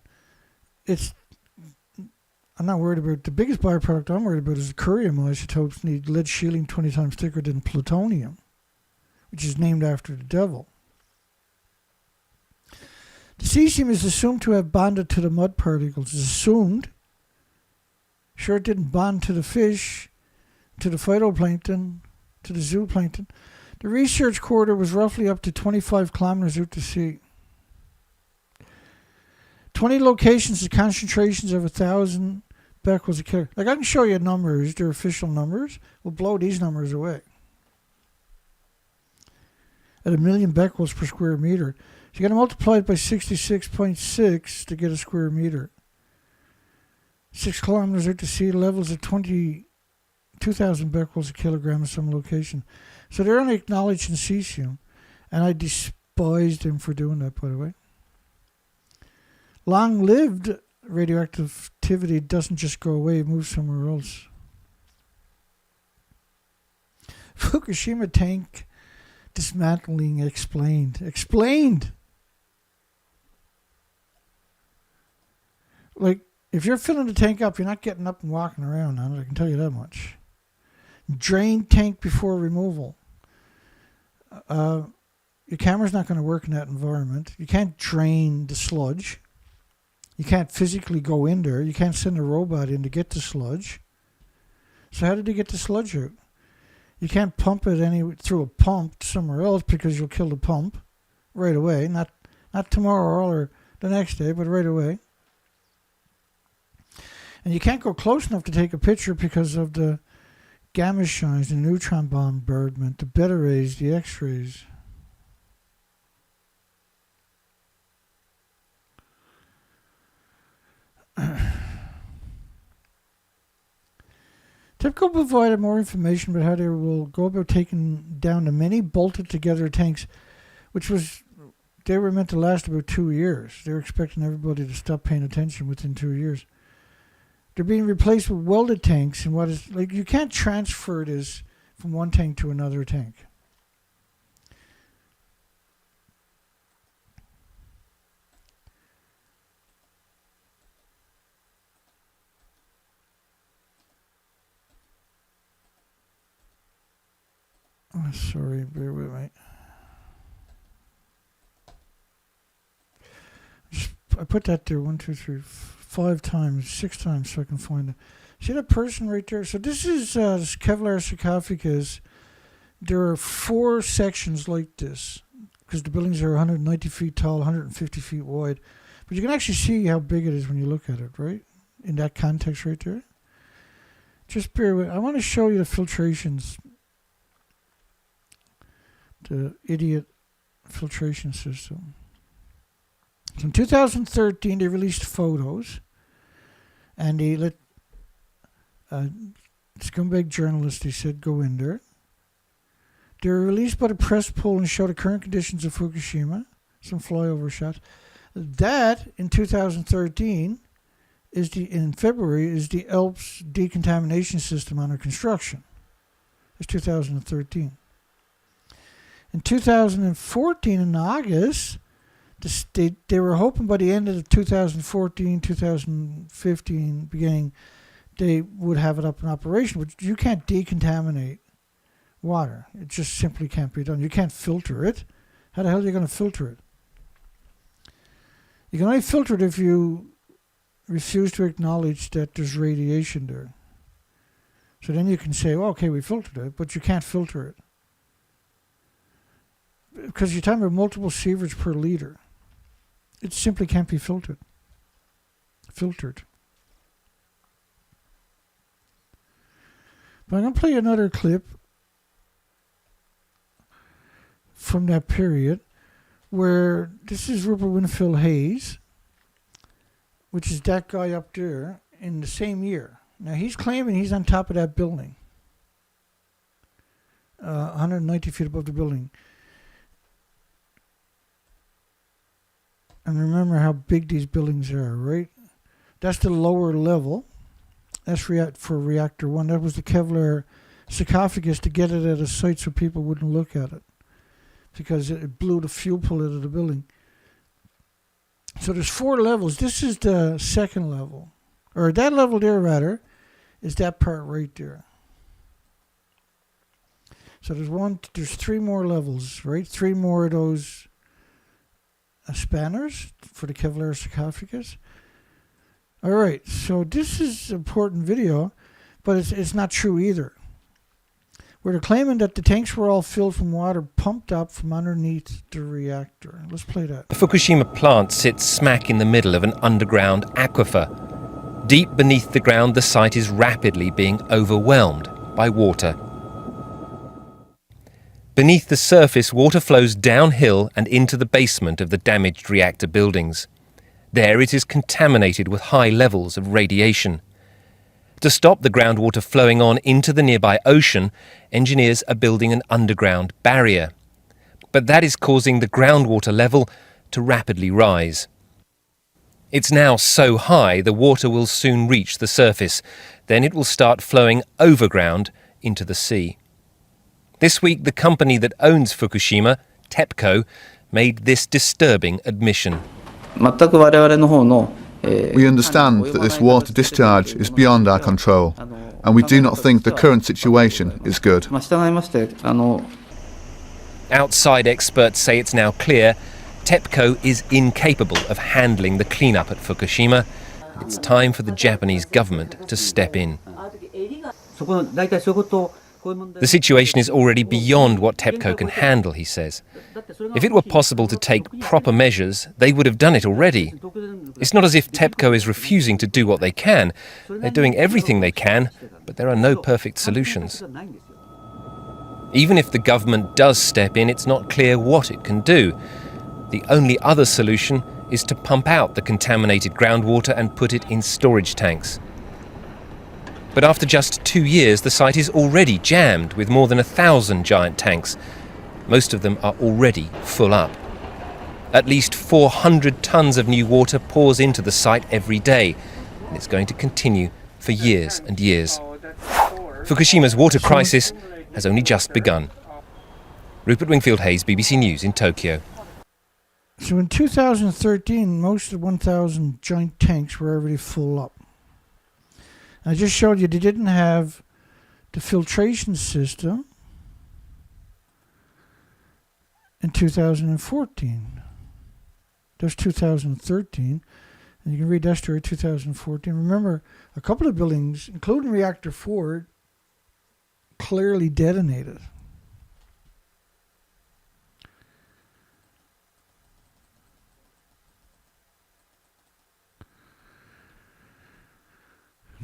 I'm not worried about the biggest byproduct I'm worried about is the curium isotopes need lead shielding 20 times thicker than plutonium, which is named after the devil. The cesium is assumed to have bonded to the mud particles. It's assumed. Sure, it didn't bond to the fish, to the phytoplankton, to the zooplankton. The research corridor was roughly up to 25 kilometers out to sea. 20 locations at concentrations of 1,000 becquerels a kilogram. Like, I can show you numbers, they're official numbers. We'll blow these numbers away. At 1 million becquerels per square meter. So you got to multiply it by 66.6 to get a square meter. 6 kilometers out to sea, levels of 22,000 becquerels a kilogram in some location. So they're only acknowledging cesium. And I despise them for doing that, by the way. Long-lived radioactivity doesn't just go away, it moves somewhere else. Fukushima tank dismantling explained. Explained! Like, if you're filling the tank up, you're not getting up and walking around on it, I can tell you that much. Drain tank before removal. Your camera's not going to work in that environment. You can't drain the sludge. You can't physically go in there. You can't send a robot in to get the sludge. So how did they get the sludge out? You can't pump it through a pump somewhere else because you'll kill the pump right away. Not tomorrow or the next day, but right away. And you can't go close enough to take a picture because of the gamma shines, the neutron bombardment, the beta rays, the X-rays. TEPCO provided more information about how they will go about taking down the many bolted together tanks, which they were meant to last about 2 years. They were expecting everybody to stop paying attention within 2 years. They're being replaced with welded tanks, and what is like you can't transfer this from one tank to another tank. Oh, sorry, bear with me. I put that there 1, 2, 3, 5 times, 6 times so I can find it. See that person right there? So this is this Kevlar sarcophagus. There are 4 sections like this because the buildings are 190 feet tall, 150 feet wide. But you can actually see how big it is when you look at it, right? In that context right there. Just bear with. I want to show you the filtrations. The idiot filtration system. So in 2013, they released photos, and they let scumbag journalists, they said, go in there. They were released by the press pool and show the current conditions of Fukushima, some flyover shots. That, in 2013, in February, is the ALPS decontamination system under construction. It's 2013. In 2014, in August, they were hoping by the end of 2014, 2015 beginning, they would have it up in operation. But you can't decontaminate water. It just simply can't be done. You can't filter it. How the hell are you going to filter it? You can only filter it if you refuse to acknowledge that there's radiation there. So then you can say, well, okay, we filtered it, but you can't filter it. Because you're talking about multiple sieverts per liter. It simply can't be filtered. But I'm going to play another clip from that period where this is Rupert Winfield Hayes, which is that guy up there in the same year. Now he's claiming he's on top of that building, 190 feet above the building. And remember how big these buildings are, right? That's the lower level. That's for reactor 1. That was the Kevlar sarcophagus to get it at a site so people wouldn't look at it, because it blew the fuel pool out of the building. So there's 4 levels. This is the second level. Or that level there, rather, is that part right there. So there's 3 more levels, right? 3 more of those spanners for the Kevlar sarcophagus. All right, so this is an important video, but it's not true either. Where they're claiming that the tanks were all filled from water pumped up from underneath the reactor. Let's play that. The Fukushima plant sits smack in the middle of an underground aquifer. Deep beneath the ground, the site is rapidly being overwhelmed by water. Beneath the surface, water flows downhill and into the basement of the damaged reactor buildings. There it is contaminated with high levels of radiation. To stop the groundwater flowing on into the nearby ocean, engineers are building an underground barrier. But that is causing the groundwater level to rapidly rise. It's now so high the water will soon reach the surface. Then it will start flowing overground into the sea. This week, the company that owns Fukushima, TEPCO, made this disturbing admission. We understand that this water discharge is beyond our control, and we do not think the current situation is good. Outside experts say it's now clear TEPCO is incapable of handling the cleanup at Fukushima. It's time for the Japanese government to step in. The situation is already beyond what TEPCO can handle, he says. If it were possible to take proper measures, they would have done it already. It's not as if TEPCO is refusing to do what they can. They're doing everything they can, but there are no perfect solutions. Even if the government does step in, it's not clear what it can do. The only other solution is to pump out the contaminated groundwater and put it in storage tanks. But after just 2 years, the site is already jammed with more than 1,000 giant tanks. Most of them are already full up. At least 400 tons of new water pours into the site every day, and it's going to continue for years and years. Fukushima's water crisis has only just begun. Rupert Wingfield-Hayes, BBC News in Tokyo. So in 2013, most of the 1,000 giant tanks were already full up. I just showed you they didn't have the filtration system in 2014. That was 2013. And you can read that story, 2014. Remember, a couple of buildings, including Reactor 4, clearly detonated.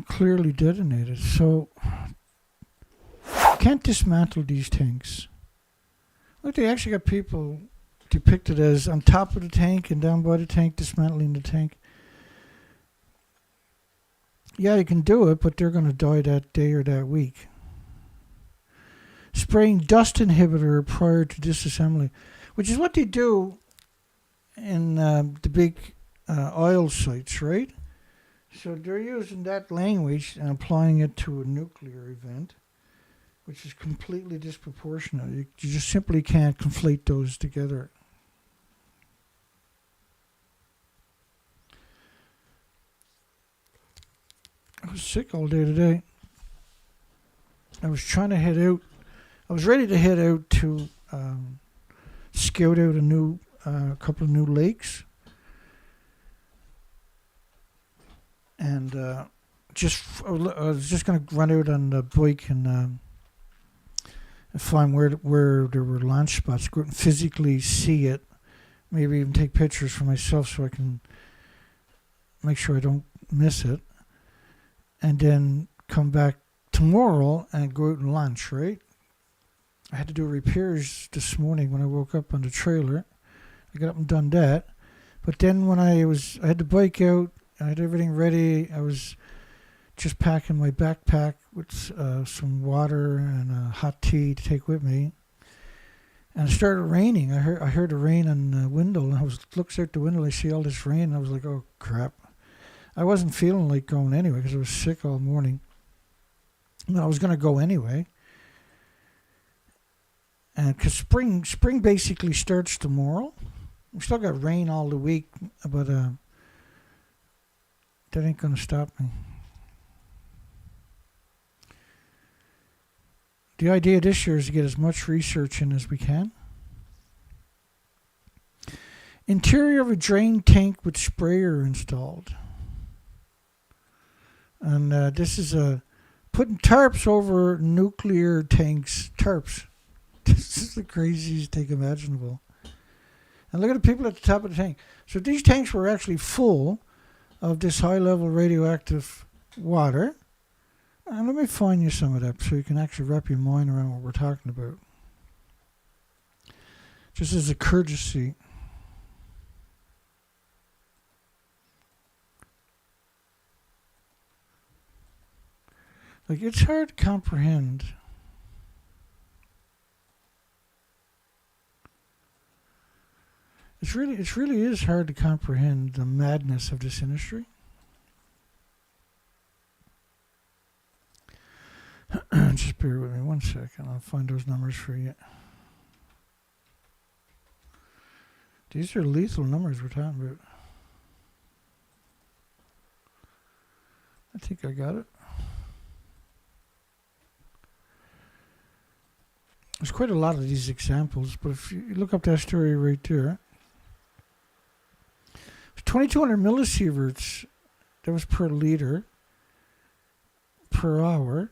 Clearly detonated. So you can't dismantle these tanks. Look, they actually got people depicted as on top of the tank and down by the tank, dismantling the tank. Yeah, you can do it, but they're going to die that day or that week. Spraying dust inhibitor prior to disassembly, which is what they do in the big oil sites, right? So they're using that language and applying it to a nuclear event, which is completely disproportionate. You just simply can't conflate those together. I was sick all day today. I was trying to head out. I was ready to head out to scout out a couple of new lakes. And I was just going to run out on the bike and find where there were launch spots, go out and physically see it, maybe even take pictures for myself so I can make sure I don't miss it, and then come back tomorrow and go out and launch, right? I had to do repairs this morning when I woke up on the trailer. I got up and done that. But then when I had the bike out, I had everything ready. I was just packing my backpack with some water and a hot tea to take with me. And it started raining. I heard the rain on the window, and I looked out the window. I see all this rain, and I was like, "Oh crap!" I wasn't feeling like going anyway because I was sick all morning. And I was going to go anyway, and because spring basically starts tomorrow. We still got rain all the week, but that ain't going to stop me. The idea this year is to get as much research in as we can. Interior of a drain tank with sprayer installed. And this is putting tarps over nuclear tanks. Tarps. This is the craziest thing imaginable. And look at the people at the top of the tank. So these tanks were actually full of this high-level radioactive water. And let me find you some of that so you can actually wrap your mind around what we're talking about. Just as a courtesy. Like, it's hard to comprehend. It really is hard to comprehend the madness of this industry. Just bear with me 1 second. I'll find those numbers for you. These are lethal numbers we're talking about. I think I got it. There's quite a lot of these examples, but if you look up that story right there, 2,200 millisieverts, that was per liter, per hour,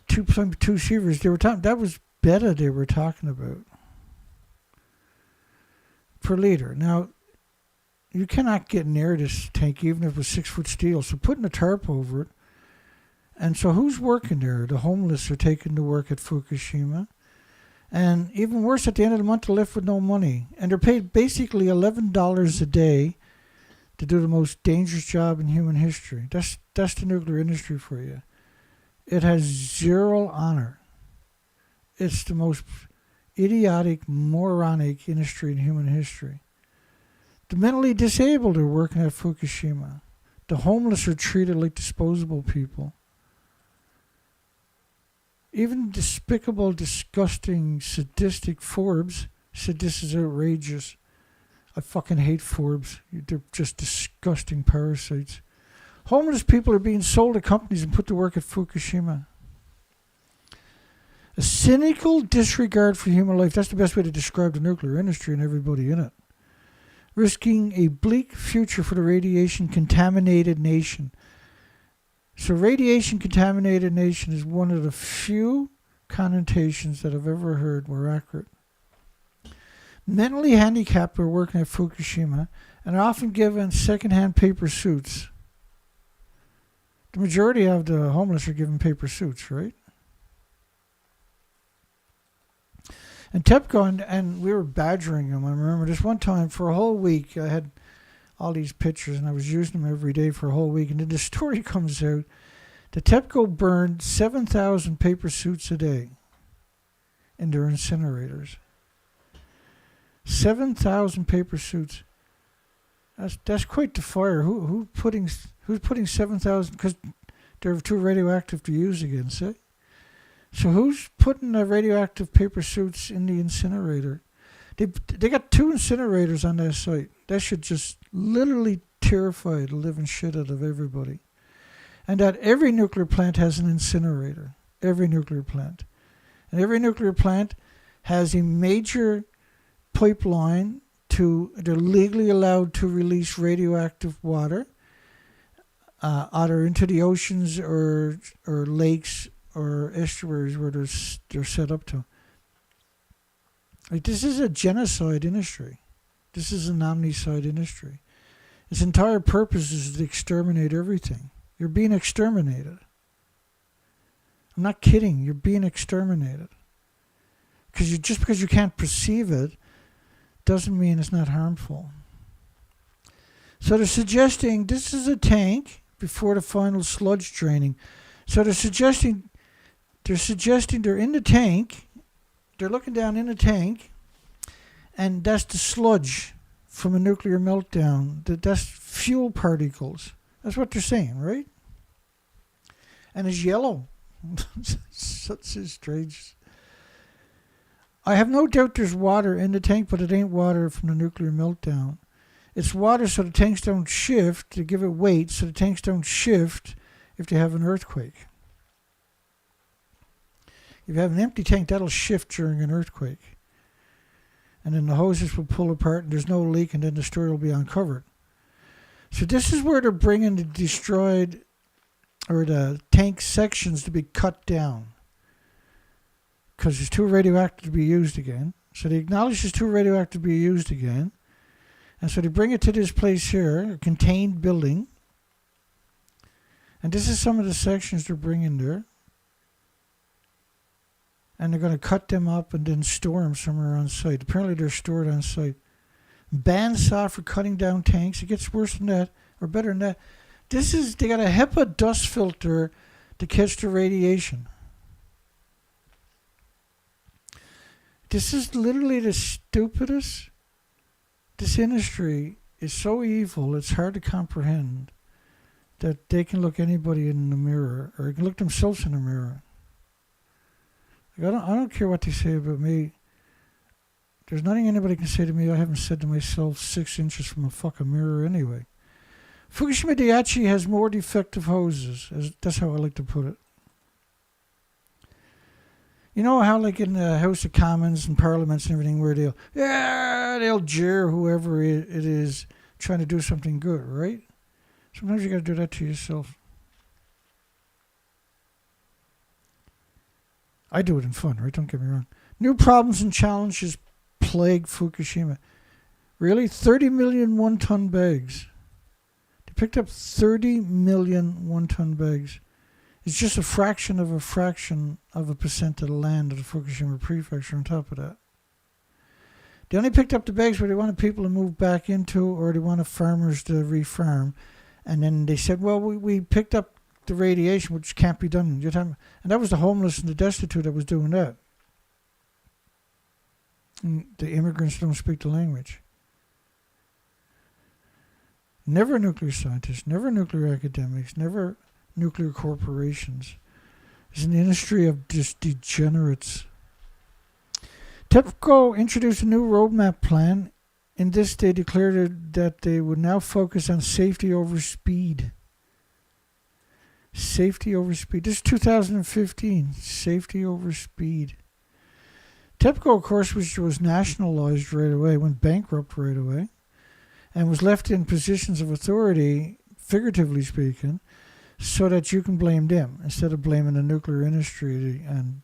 2.2 sieverts. They were talking. That was beta they were talking about per liter. Now, you cannot get near this tank even if it was 6-foot steel. So putting a tarp over it. And so who's working there? The homeless are taken to work at Fukushima. And even worse, at the end of the month, they're left with no money. And they're paid basically $11 a day to do the most dangerous job in human history. That's the nuclear industry for you. It has zero honor. It's the most idiotic, moronic industry in human history. The mentally disabled are working at Fukushima. The homeless are treated like disposable people. Even despicable, disgusting, sadistic Forbes said this is outrageous. I fucking hate Forbes. They're just disgusting parasites. Homeless people are being sold to companies and put to work at Fukushima. A cynical disregard for human life. That's the best way to describe the nuclear industry and everybody in it. Risking a bleak future for the radiation-contaminated nation. So radiation-contaminated nation is one of the few connotations that I've ever heard were accurate. Mentally handicapped are working at Fukushima and are often given second-hand paper suits. The majority of the homeless are given paper suits, right? And TEPCO, and we were badgering them. I remember this one time for a whole week, I had all these pictures and I was using them every day for a whole week. And then the story comes out that TEPCO burned 7,000 paper suits a day in their incinerators. 7,000 paper suits. That's quite the fire. Who's putting 7,000? Because they're too radioactive to use again, see? So who's putting the radioactive paper suits in the incinerator? They got 2 incinerators on that site. That should just literally terrify the living shit out of everybody. And that every nuclear plant has an incinerator. Every nuclear plant. And every nuclear plant has a major pipeline they're legally allowed to release radioactive water either into the oceans or lakes or estuaries where they're set up to. Like, this is a genocide industry. This is an omnicide industry. Its entire purpose is to exterminate everything. You're being exterminated. I'm not kidding. You're being exterminated. Just because you can't perceive it doesn't mean it's not harmful. So they're suggesting this is a tank before the final sludge draining. So they're suggesting they're in the tank. They're looking down in the tank, and that's the sludge from a nuclear meltdown. That's fuel particles. That's what they're saying, right? And it's yellow. Such a strange. I have no doubt there's water in the tank, but it ain't water from the nuclear meltdown. It's water so the tanks don't shift, to give it weight, so the tanks don't shift if they have an earthquake. If you have an empty tank, that'll shift during an earthquake. And then the hoses will pull apart and there's no leak, and then the story will be uncovered. So this is where they're bringing the destroyed, or the tank sections, to be cut down. Because it's too radioactive to be used again. So they acknowledge it's too radioactive to be used again. And so they bring it to this place here, a contained building. And this is some of the sections they're bringing there. And they're going to cut them up and then store them somewhere on site. Apparently they're stored on site. Bandsaw for cutting down tanks. It gets worse than that, or better than that. They got a HEPA dust filter to catch the radiation. This is literally the stupidest. This industry is so evil, it's hard to comprehend that they can look anybody in the mirror, or they can look themselves in the mirror. Like, I don't care what they say about me. There's nothing anybody can say to me I haven't said to myself 6 inches from a fucking mirror anyway. Fukushima Daiichi has more defective hoses. That's how I like to put it. You know how, like in the House of Commons and parliaments and everything, where they'll jeer whoever it is trying to do something good, right? Sometimes you got to do that to yourself. I do it in fun, right? Don't get me wrong. New problems and challenges plague Fukushima. Really? 30 million one-ton bags. They picked up 30 million one-ton bags. It's just a fraction of a percent of the land of the Fukushima prefecture on top of that. They only picked up the bags where they wanted people to move back into, or they wanted farmers to refarm. And then they said, well, we picked up the radiation, which can't be done. And that was the homeless and the destitute that was doing that. And the immigrants don't speak the language. Never nuclear scientists, never nuclear academics, never nuclear corporations. It's an industry of just degenerates. TEPCO introduced a new roadmap plan. In this, they declared that they would now focus on safety over speed. Safety over speed. This is 2015. Safety over speed. TEPCO, of course, which was nationalized right away, went bankrupt right away, and was left in positions of authority, figuratively speaking, so that you can blame them instead of blaming the nuclear industry and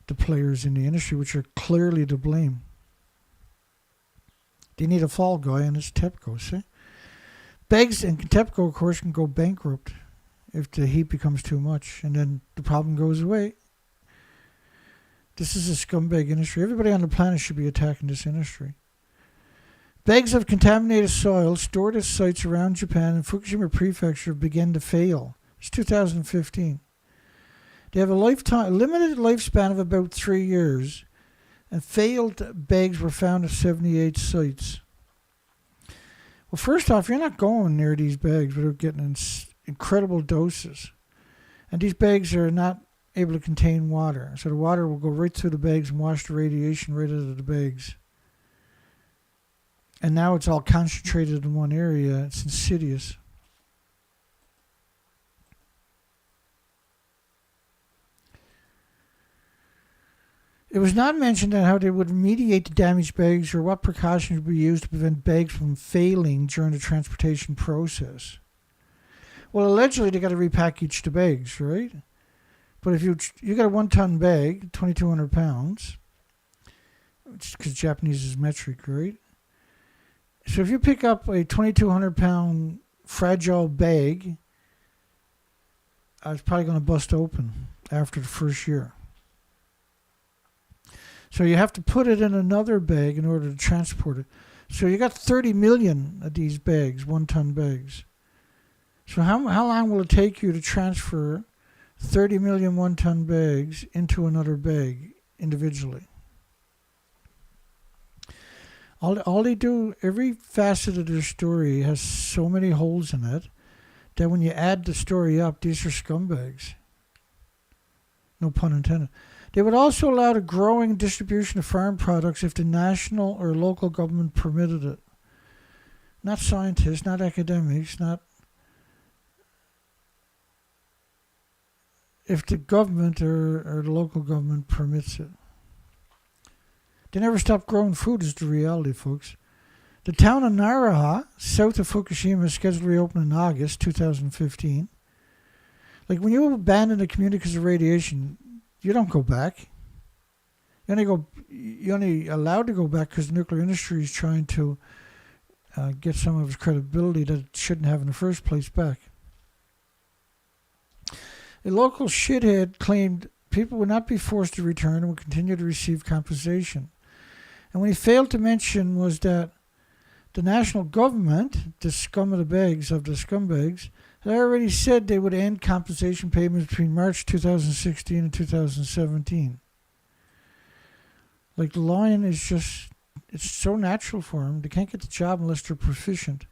the players in the industry, which are clearly to blame. They need a fall guy, and it's TEPCO, see? Begs and TEPCO, of course, can go bankrupt if the heat becomes too much, and then the problem goes away. This is a scumbag industry. Everybody on the planet should be attacking this industry. Bags of contaminated soil stored at sites around Japan and Fukushima Prefecture began to fail. It's 2015. They have a limited lifespan of about 3 years, and failed bags were found at 78 sites. Well, first off, you're not going near these bags without getting incredible doses. And these bags are not able to contain water. So the water will go right through the bags and wash the radiation right out of the bags. And now it's all concentrated in one area. It's insidious. It was not mentioned on how they would remediate the damaged bags or what precautions would be used to prevent bags from failing during the transportation process. Well, allegedly they got to repackage the bags, right? But if you got a 1-ton bag, 2,200 pounds, because Japanese is metric, right? So if you pick up a 2,200 pound fragile bag, it's probably going to bust open after the first year. So you have to put it in another bag in order to transport it. So you got 30 million of these bags, 1-ton bags. So how long will it take you to transfer 30 million 1-ton bags into another bag individually? All they do, every facet of their story has so many holes in it that when you add the story up, these are scumbags. No pun intended. They would also allow the growing distribution of farm products if the national or local government permitted it. Not scientists, not academics, not... If the government or the local government permits it. They never stop growing food is the reality, folks. The town of Naraha, south of Fukushima, is scheduled to reopen in August 2015. Like when you abandon a community because of radiation, you don't go back. You're only allowed to go back because the nuclear industry is trying to get some of its credibility that it shouldn't have in the first place back. A local shithead claimed people would not be forced to return and would continue to receive compensation. And what he failed to mention was that the national government, the scum of the bags of the scumbags, had already said they would end compensation payments between March 2016 and 2017. Like the lion is just, it's so natural for them. They can't get the job unless they're proficient.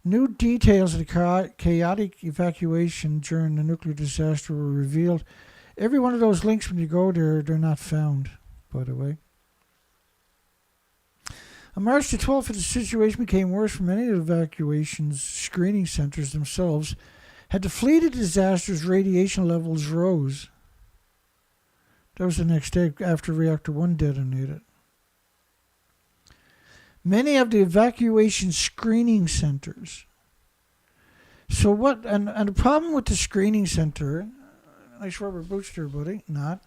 New details of the chaotic evacuation during the nuclear disaster were revealed. Every one of those links, when you go there, they're not found, by the way. On March the 12th, the situation became worse for many of the evacuation's screening centers themselves. Had the flee to disasters, radiation levels rose. That was the next day after Reactor 1 detonated. Many of the evacuation screening centers. So what, and the problem with the screening center, nice rubber boots there, buddy, not.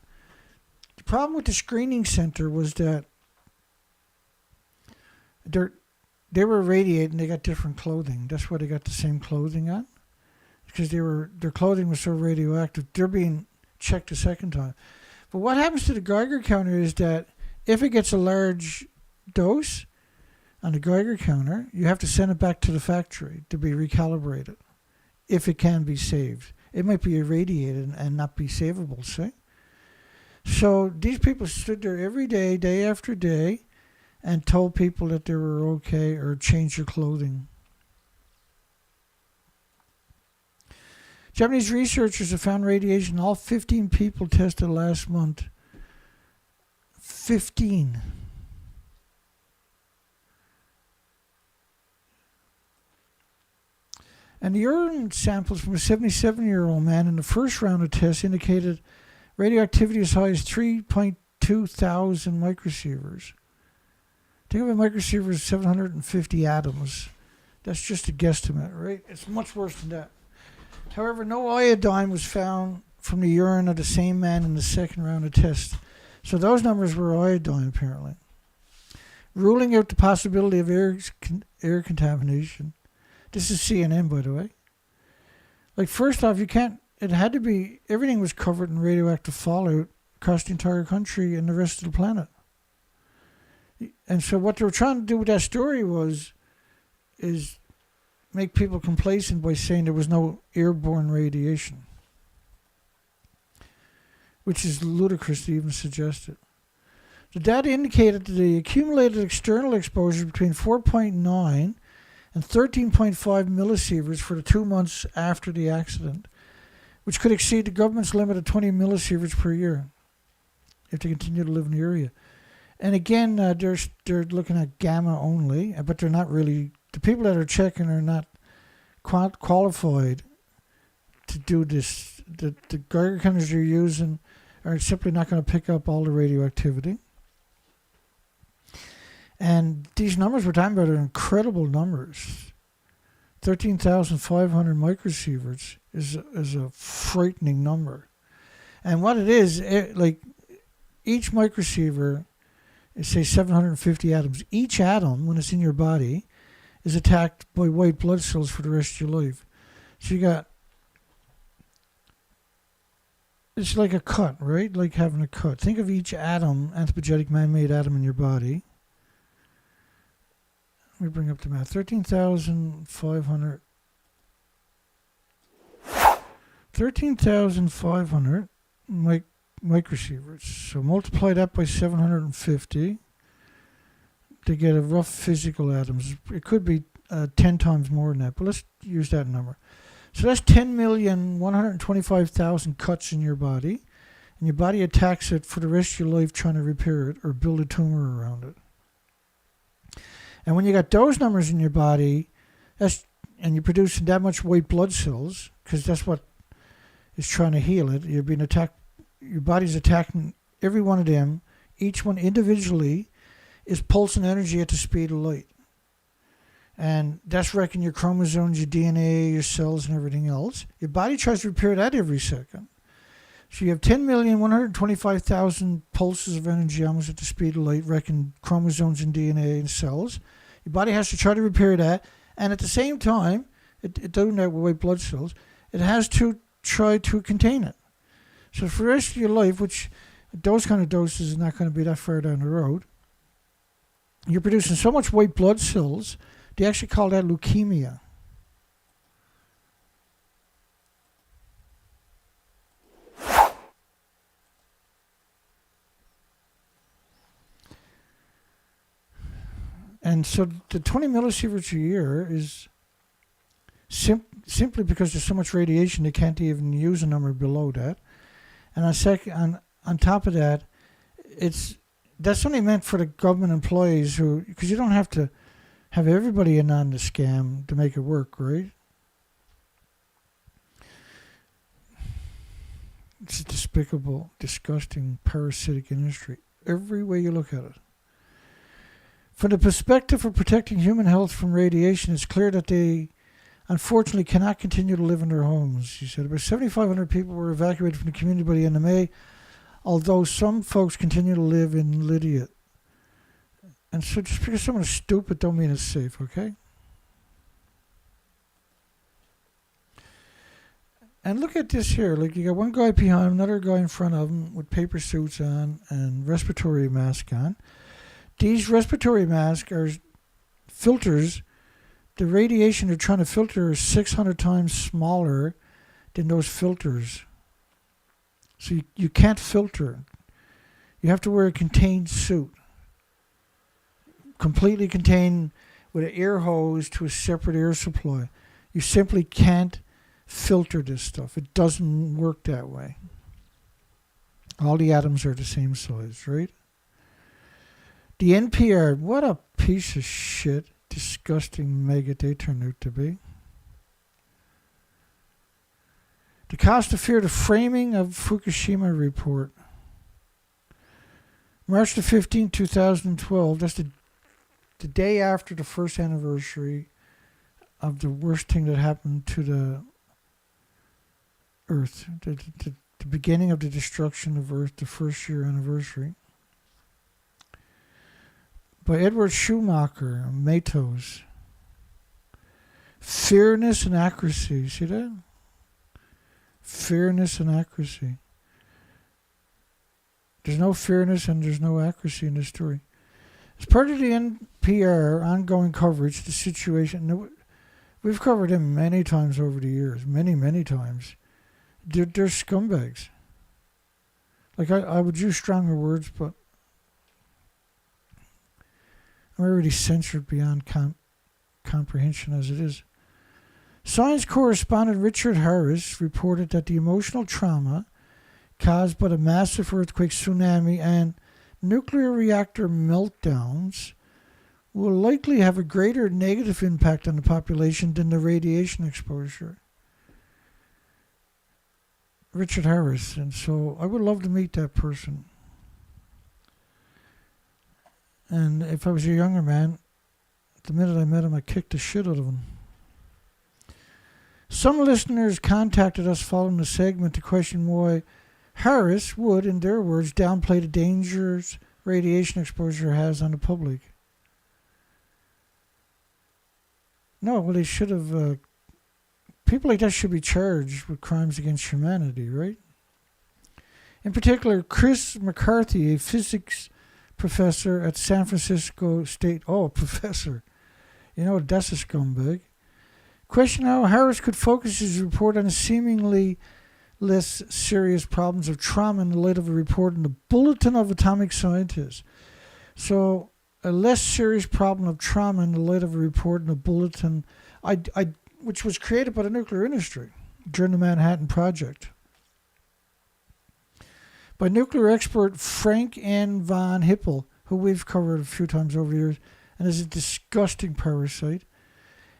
The problem with the screening center was that they were irradiated and they got different clothing. That's why they got the same clothing on, because their clothing was so radioactive. They're being checked a second time. But what happens to the Geiger counter is that if it gets a large dose on the Geiger counter, you have to send it back to the factory to be recalibrated if it can be saved. It might be irradiated and not be savable, see? So these people stood there every day, day after day, and told people that they were okay or changed their clothing. Japanese researchers have found radiation in all 15 people tested last month. 15. And the urine samples from a 77-year-old man in the first round of tests indicated radioactivity as high as 3.2 thousand microsieverts. Think of a microsievert as 750 atoms. That's just a guesstimate, right? It's much worse than that. However, no iodine was found from the urine of the same man in the second round of tests. So those numbers were iodine, apparently. Ruling out the possibility of air contamination. This is CNN, by the way. Like, first off, everything was covered in radioactive fallout across the entire country and the rest of the planet. And so what they were trying to do with that story is make people complacent by saying there was no airborne radiation, which is ludicrous to even suggest it. The data indicated that the accumulated external exposure between 4.9 and 13.5 millisieverts for the 2 months after the accident, which could exceed the government's limit of 20 millisieverts per year if they continue to live in the area. And again, they're looking at gamma only, but they're not really. The people that are checking are not qualified to do this. The Geiger counters you're using are simply not going to pick up all the radioactivity. And these numbers we're talking about are incredible numbers. 13,500 microsieverts is a frightening number. And what it is, like each microsievert is, say, 750 atoms. Each atom, when it's in your body, is attacked by white blood cells for the rest of your life. So it's like a cut, right? Like having a cut. Think of each atom, anthropogenic man-made atom in your body. Let me bring up the math. 13,500 microsieverts. So multiply that by 750 to get a rough physical atoms. It could be 10 times more than that, but let's use that number. So that's 10,125,000 cuts in your body, and your body attacks it for the rest of your life trying to repair it or build a tumor around it. And when you got those numbers in your body, and you're producing that much white blood cells, because that's what is trying to heal it, you're being attacked. Your body's attacking every one of them. Each one individually is pulsing energy at the speed of light. And that's wrecking your chromosomes, your DNA, your cells, and everything else. Your body tries to repair that every second. So you have 10,125,000 pulses of energy almost at the speed of light, wrecking chromosomes and DNA and cells. Your body has to try to repair that. And at the same time, it doing that with white blood cells, it has to try to contain it. So for the rest of your life, which those kind of doses is not going to be that far down the road, you're producing so much white blood cells, they actually call that leukemia. And so the 20 millisieverts a year is simply because there's so much radiation, they can't even use a number below that. And on top of that, that's only meant for the government employees because you don't have to have everybody in on the scam to make it work, right? It's a despicable, disgusting, parasitic industry, every way you look at it. From the perspective of protecting human health from radiation, it's clear that they unfortunately cannot continue to live in their homes, he said. About 7,500 people were evacuated from the community by the end of May. although some folks continue to live in Lydia. And so just because someone is stupid don't mean it's safe, okay? And look at this here. Like, you got one guy behind him, another guy in front of him with paper suits on and respiratory mask on. These respiratory masks are filters. The radiation they're trying to filter is 600 times smaller than those filters. So you can't filter. You have to wear a contained suit. Completely contained with an air hose to a separate air supply. You simply can't filter this stuff. It doesn't work that way. All the atoms are the same size, right? The NPR, what a piece of shit, disgusting maggot they turned out to be. The cost of fear, the framing of Fukushima report. March the 15th, 2012, that's the day after the first anniversary of the worst thing that happened to the Earth, the beginning of the destruction of Earth, the first year anniversary, by Edward Schumacher-Matos. Fairness and accuracy. See that? Fairness and accuracy. There's no fairness and there's no accuracy in this story. As part of the NPR ongoing coverage of the situation, we've covered him many times over the years, many times. They're scumbags. Like, I would use stronger words, but I'm already censored beyond comprehension as it is. Science correspondent Richard Harris reported that the emotional trauma caused by the massive earthquake, tsunami, and nuclear reactor meltdowns will likely have a greater negative impact on the population than the radiation exposure. Richard Harris, and so I would love to meet that person. And if I was a younger man, the minute I met him, I kicked the shit out of him. Some listeners contacted us following the segment to question why Harris would, in their words, downplay the dangers radiation exposure has on the public. No, well, they should have... people like that should be charged with crimes against humanity, right? In particular, Chris McCarthy, a physics professor at San Francisco State... Oh, professor. You know, that's a scumbag. Question how Harris could focus his report on the seemingly less serious problems of trauma in the light of a report in the Bulletin of Atomic Scientists. So, a less serious problem of trauma in the light of a report in the Bulletin, which was created by the nuclear industry during the Manhattan Project. By nuclear expert Frank N. von Hippel, who we've covered a few times over the years, and is a disgusting parasite.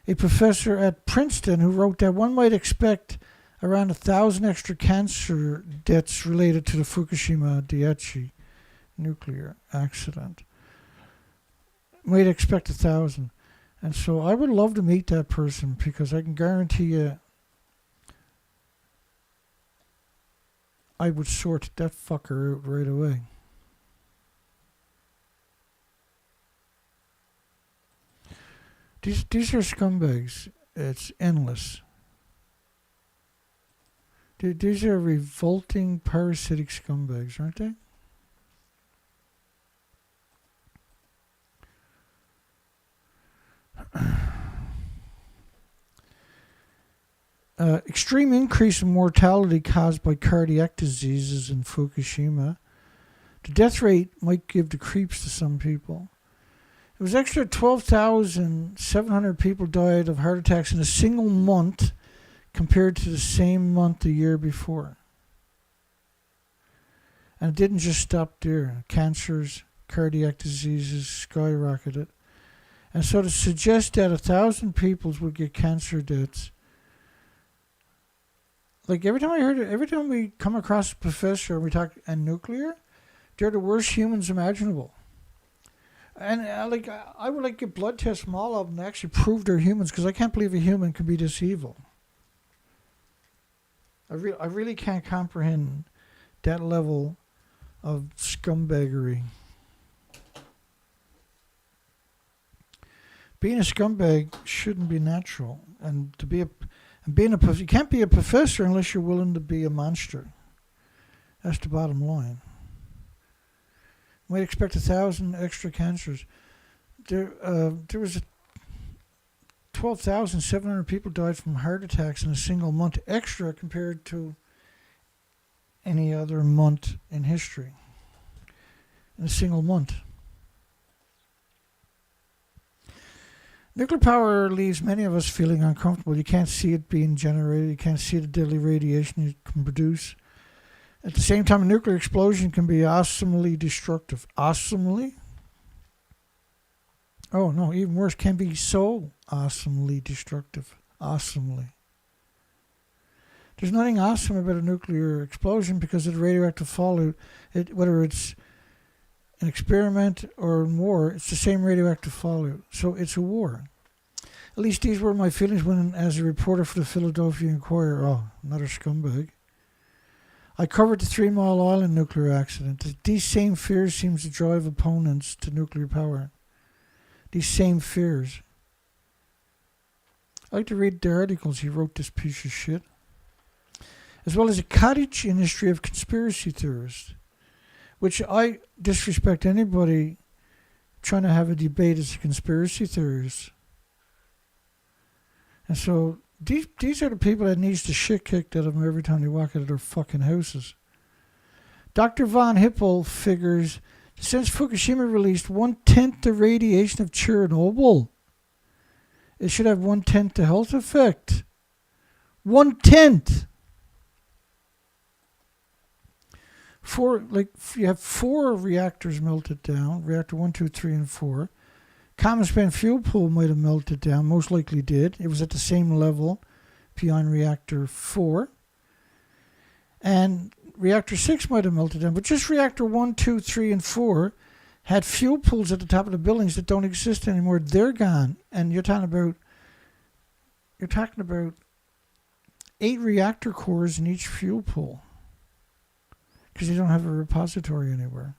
A professor at Princeton who wrote that one might expect around 1,000 extra cancer deaths related to the Fukushima Daiichi nuclear accident. Might expect 1,000. And so I would love to meet that person because I can guarantee you I would sort that fucker out right away. These are scumbags. It's endless. These are revolting, parasitic scumbags, aren't they? Extreme increase in mortality caused by cardiac diseases in Fukushima. The death rate might give the creeps to some people. It was extra 12,700 people died of heart attacks in a single month compared to the same month the year before. And it didn't just stop there. Cancers, cardiac diseases skyrocketed. And so to suggest that 1,000 people would get cancer deaths, like every time we come across a professor and we talk and nuclear, they're the worst humans imaginable. And I would get blood tests from all of them to actually prove they're humans because I can't believe a human can be this evil. I really can't comprehend that level of scumbaggery. Being a scumbag shouldn't be natural, and you can't be a professor unless you're willing to be a monster. That's the bottom line. You might expect 1,000 extra cancers. There was 12,700 people died from heart attacks in a single month, extra compared to any other month in history. In a single month. Nuclear power leaves many of us feeling uncomfortable. You can't see it being generated. You can't see the deadly radiation it can produce. At the same time, a nuclear explosion can be awesomely destructive. Awesomely? Oh, no, even worse, can be so awesomely destructive. Awesomely. There's nothing awesome about a nuclear explosion because of the radioactive fallout. Whether it's an experiment or war, it's the same radioactive fallout. So it's a war. At least these were my feelings when, as a reporter for the Philadelphia Inquirer, another scumbag, I covered the 3 Mile Island nuclear accident. These same fears seem to drive opponents to nuclear power. These same fears. I like to read the articles he wrote, this piece of shit. As well as a cottage industry of conspiracy theorists, which I disrespect anybody trying to have a debate as a conspiracy theorist. And so these are the people that needs the shit kicked out of them every time they walk out of their fucking houses. Dr. von Hippel figures, since Fukushima released 1/10 the radiation of Chernobyl, it should have 1/10 the health effect. 1/10! You have 4 reactors melted down, reactor 1, 2, 3, and 4. Common spent fuel pool might have melted down, most likely did. It was at the same level beyond reactor 4. And reactor 6 might have melted down, but just reactor 1, 2, 3, and 4 had fuel pools at the top of the buildings that don't exist anymore. They're gone. And you're talking about 8 reactor cores in each fuel pool, because you don't have a repository anywhere.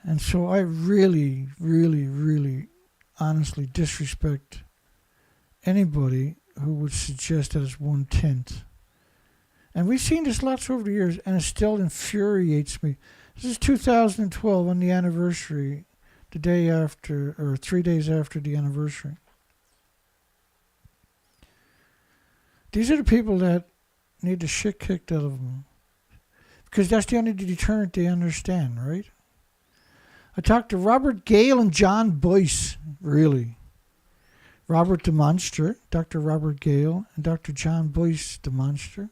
And so I really, really, really honestly disrespect anybody who would suggest that it's 1/10. And we've seen this lots over the years, and it still infuriates me. This is 2012 on the anniversary, the day after, or 3 days after the anniversary. These are the people that need the shit kicked out of them, because that's the only deterrent they understand, right? I talked to Robert Gale and John Boice, really. Robert the Monster, Dr. Robert Gale, and Dr. John Boice the Monster.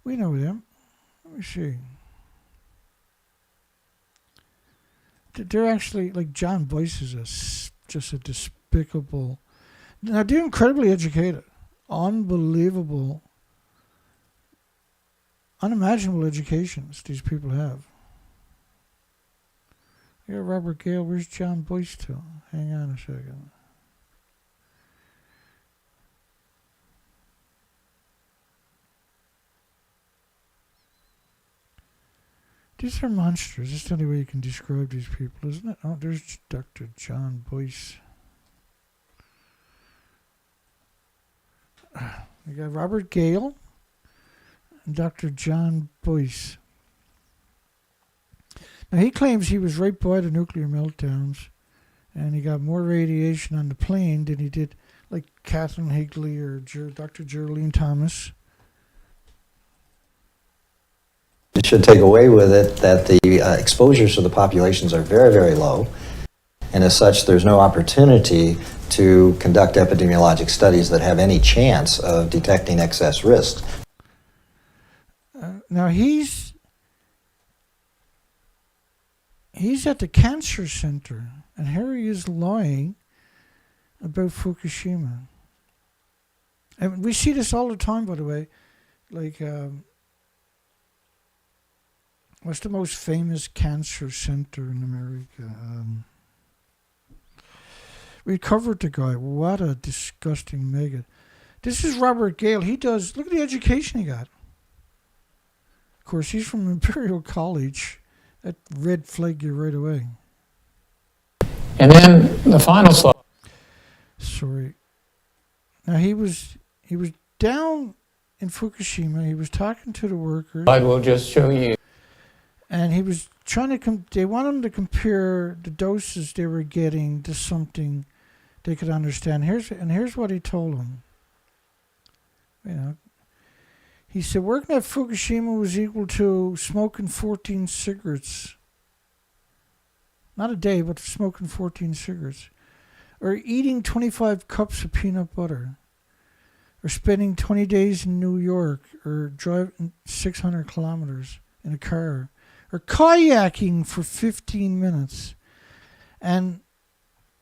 We know them. Let me see. They're actually, like, John Boice is just a despicable... Now, they're incredibly educated. Unbelievable, unimaginable educations these people have. Yeah, Robert Gale, where's John Boice to? Hang on a second. These are monsters. That's the only way you can describe these people, isn't it? Oh, there's Dr. John Boice. We got Robert Gale and Dr. John Boice. Now, he claims he was right by the nuclear meltdowns, and he got more radiation on the plane than he did, like Catherine Higley or Dr. Geraldine Thomas. It should take away with it that the exposures to the populations are very, very low, and as such, there's no opportunity to conduct epidemiologic studies that have any chance of detecting excess risks. Now, he's at the cancer center, and here he is lying about Fukushima. And we see this all the time, by the way. Like, what's the most famous cancer center in America? We covered the guy. What a disgusting maggot. This is Robert Gale. He does, look at the education he got. course, he's from Imperial College. That red flag you right away. And then the final slide. Sorry. Now he was down in Fukushima. He was talking to the workers. I will just show you. And he was trying to they want him to compare the doses they were getting to something they could understand. Here's what he told them. You know, he said working at Fukushima was equal to smoking 14 cigarettes. Not a day, but smoking 14 cigarettes. Or eating 25 cups of peanut butter. Or spending 20 days in New York. Or driving 600 kilometers in a car. Or kayaking for 15 minutes. And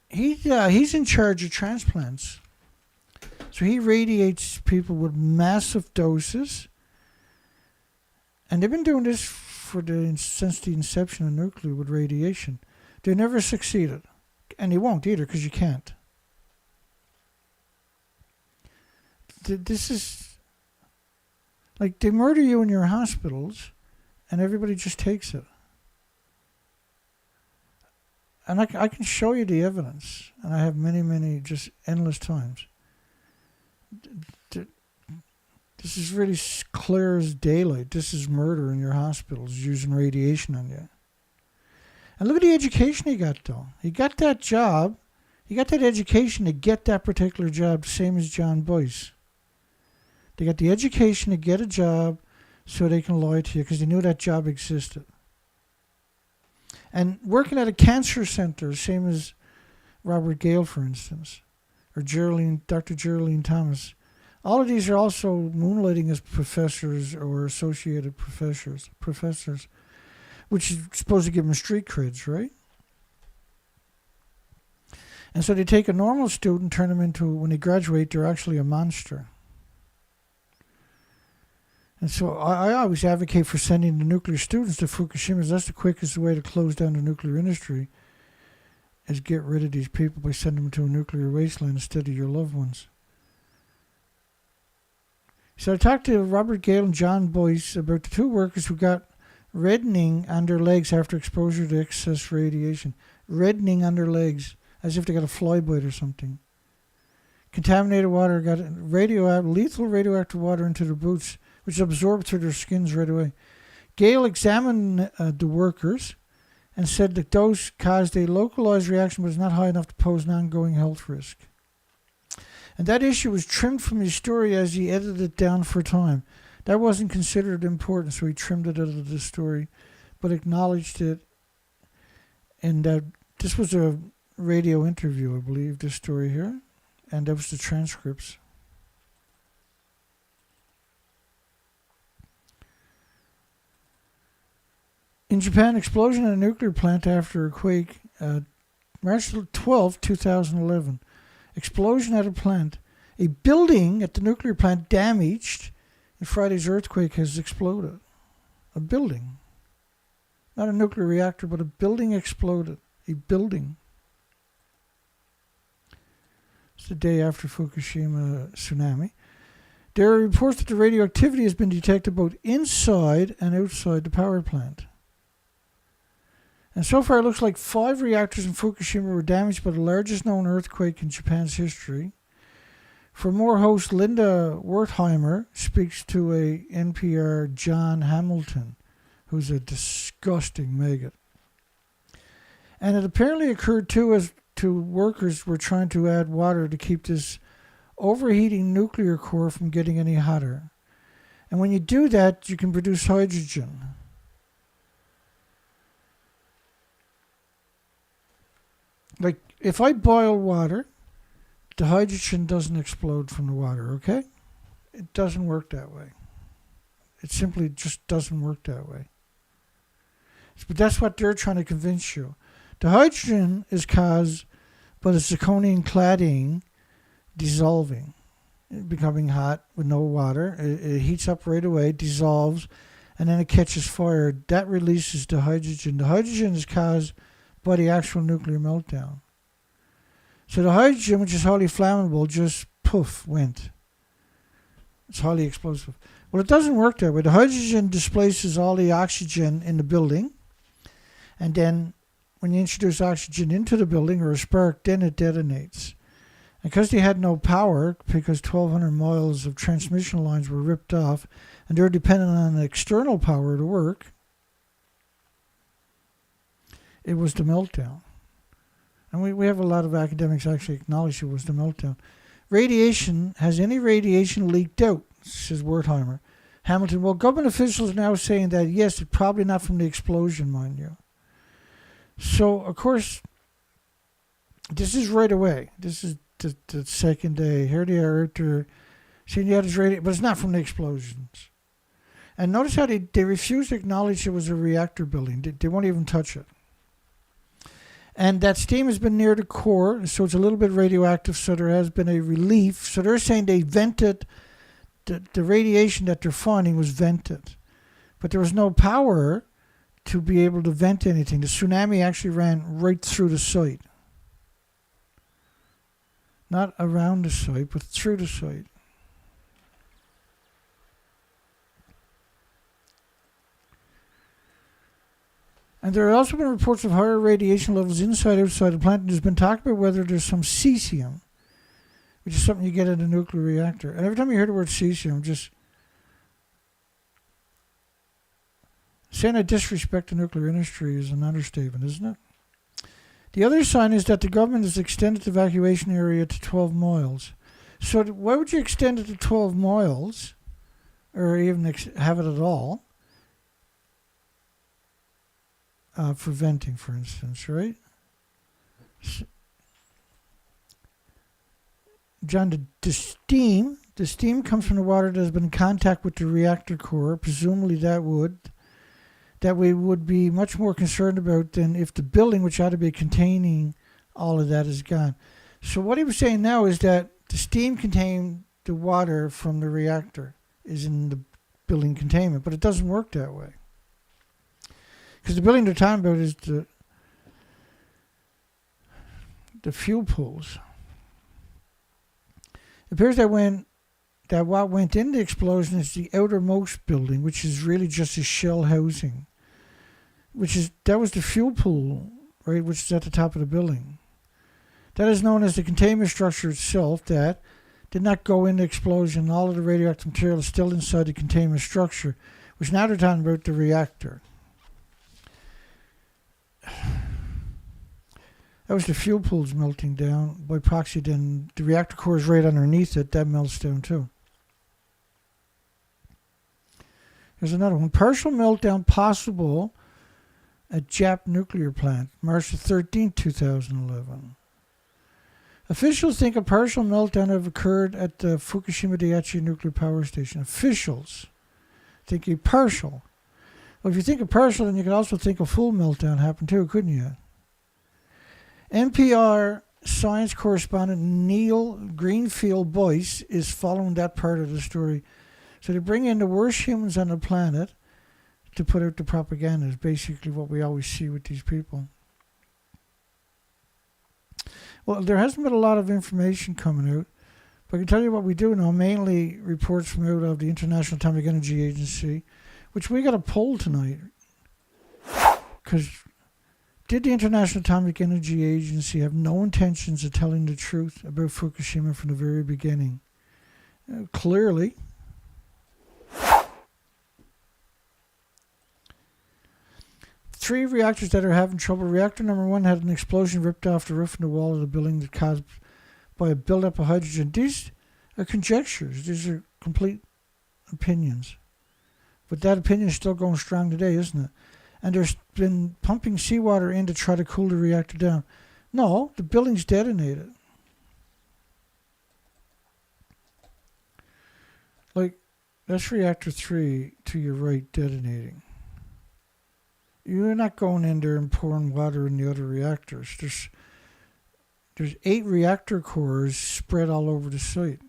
he's in charge of transplants. So he radiates people with massive doses. And they've been doing this since the inception of nuclear with radiation. They never succeeded. And they won't either, because you can't. This is like they murder you in your hospitals, and everybody just takes it. And I can show you the evidence, and I have many, just endless times. This is really clear as daylight. This is murder in your hospitals, using radiation on you. And look at the education he got, though. He got that job. He got that education to get that particular job, same as John Boice. They got the education to get a job so they can lie to you because they knew that job existed. And working at a cancer center, same as Robert Gale, for instance, or Dr. Geraldine Thomas. All of these are also moonlighting as professors or associated professors, which is supposed to give them street creds, right? And so they take a normal student, turn them into, when they graduate, they're actually a monster. And so I always advocate for sending the nuclear students to Fukushima. That's the quickest way to close down the nuclear industry, is get rid of these people by sending them to a nuclear wasteland instead of your loved ones. So I talked to Robert Gale and John Boice about the two workers who got reddening on their legs after exposure to excess radiation. Reddening on their legs, as if they got a fly bite or something. Contaminated water, got lethal radioactive water into their boots, which absorbed through their skins right away. Gale examined the workers and said the dose caused a localized reaction but was not high enough to pose an ongoing health risk. And that issue was trimmed from his story as he edited it down for time. That wasn't considered important, so he trimmed it out of the story, but acknowledged it. And this was a radio interview, I believe, this story here. And that was the transcripts. In Japan, explosion in a nuclear plant after a quake, March 12, 2011. Explosion at a plant. A building at the nuclear plant damaged in Friday's earthquake has exploded. A building. Not a nuclear reactor, but a building exploded. A building. It's the day after Fukushima tsunami. There are reports that the radioactivity has been detected both inside and outside the power plant. And so far, it looks like 5 reactors in Fukushima were damaged by the largest known earthquake in Japan's history. For more, host LINDA WERTHEIMER speaks to a NPR John Hamilton, who's a disgusting maggot. And it apparently occurred too as two workers were trying to add water to keep this overheating nuclear core from getting any hotter. And when you do that, you can produce hydrogen. Like, if I boil water, the hydrogen doesn't explode from the water, okay? It doesn't work that way. It simply just doesn't work that way. But that's what they're trying to convince you. The hydrogen is caused by the zirconium cladding dissolving, becoming hot with no water. It heats up right away, dissolves, and then it catches fire. That releases the hydrogen. The hydrogen is caused by the actual nuclear meltdown. So the hydrogen, which is highly flammable, just poof, went. It's highly explosive. Well, it doesn't work that way. The hydrogen displaces all the oxygen in the building, and then when you introduce oxygen into the building or a spark, then it detonates. And because they had no power, because 1,200 miles of transmission lines were ripped off, and they're dependent on external power to work, it was the meltdown. And we have a lot of academics actually acknowledge it was the meltdown. Radiation, has any radiation leaked out, says Wertheimer. Hamilton, well, government officials are now saying that, yes, it's probably not from the explosion, mind you. So, of course, this is right away. This is the second day. Here they are out there saying, yeah, there's radiation, but it's not from the explosions. And notice how they refuse to acknowledge it was a reactor building. They won't even touch it. And that steam has been near the core, so it's a little bit radioactive, so there has been a relief. So they're saying they vented, the radiation that they're finding was vented. But there was no power to be able to vent anything. The tsunami actually ran right through the site. Not around the site, but through the site. And there have also been reports of higher radiation levels inside outside the plant. And there's been talk about whether there's some cesium, which is something you get in a nuclear reactor. And every time you hear the word cesium, just saying I disrespect the nuclear industry is an understatement, isn't it? The other sign is that the government has extended the evacuation area to 12 miles. So why would you extend it to 12 miles, or even have it at all? For venting, for instance, right? John, the steam comes from the water that has been in contact with the reactor core. Presumably that we would be much more concerned about than if the building, which ought to be containing all of that, is gone. So what he was saying now is that the steam containing the water from the reactor is in the building containment, but it doesn't work that way. Because the building they're talking about is the fuel pools. It appears that what went in the explosion is the outermost building, which is really just a shell housing. That was the fuel pool, right, which is at the top of the building. That is known as the containment structure itself that did not go in the explosion. All of the radioactive material is still inside the containment structure, which now they're talking about the reactor. That was the fuel pools melting down by proxy. Then the reactor core is right underneath it. That melts down too. Here's another one. Partial meltdown possible at Jap nuclear plant, March 13, 2011. Officials think a partial meltdown have occurred at the Fukushima Daiichi nuclear power station. Officials think a partial. Well, if you think of partial, then you could also think a full meltdown happened too, couldn't you? NPR science correspondent Nell Greenfieldboyce is following that part of the story. So they bring in the worst humans on the planet to put out the propaganda is basically what we always see with these people. Well, there hasn't been a lot of information coming out, but I can tell you what we do know, mainly reports from out of the International Atomic Energy Agency, which we got a poll tonight. Because did the International Atomic Energy Agency have no intentions of telling the truth about Fukushima from the very beginning? Clearly. Three reactors that are having trouble. Reactor number 1 had an explosion ripped off the roof and the wall of the building that caused by a buildup of hydrogen. These are conjectures. These are complete opinions. But that opinion is still going strong today, isn't it? And there's been pumping seawater in to try to cool the reactor down. No, the building's detonated. Like, that's reactor 3 to your right detonating. You're not going in there and pouring water in the other reactors. There's 8 reactor cores spread all over the site.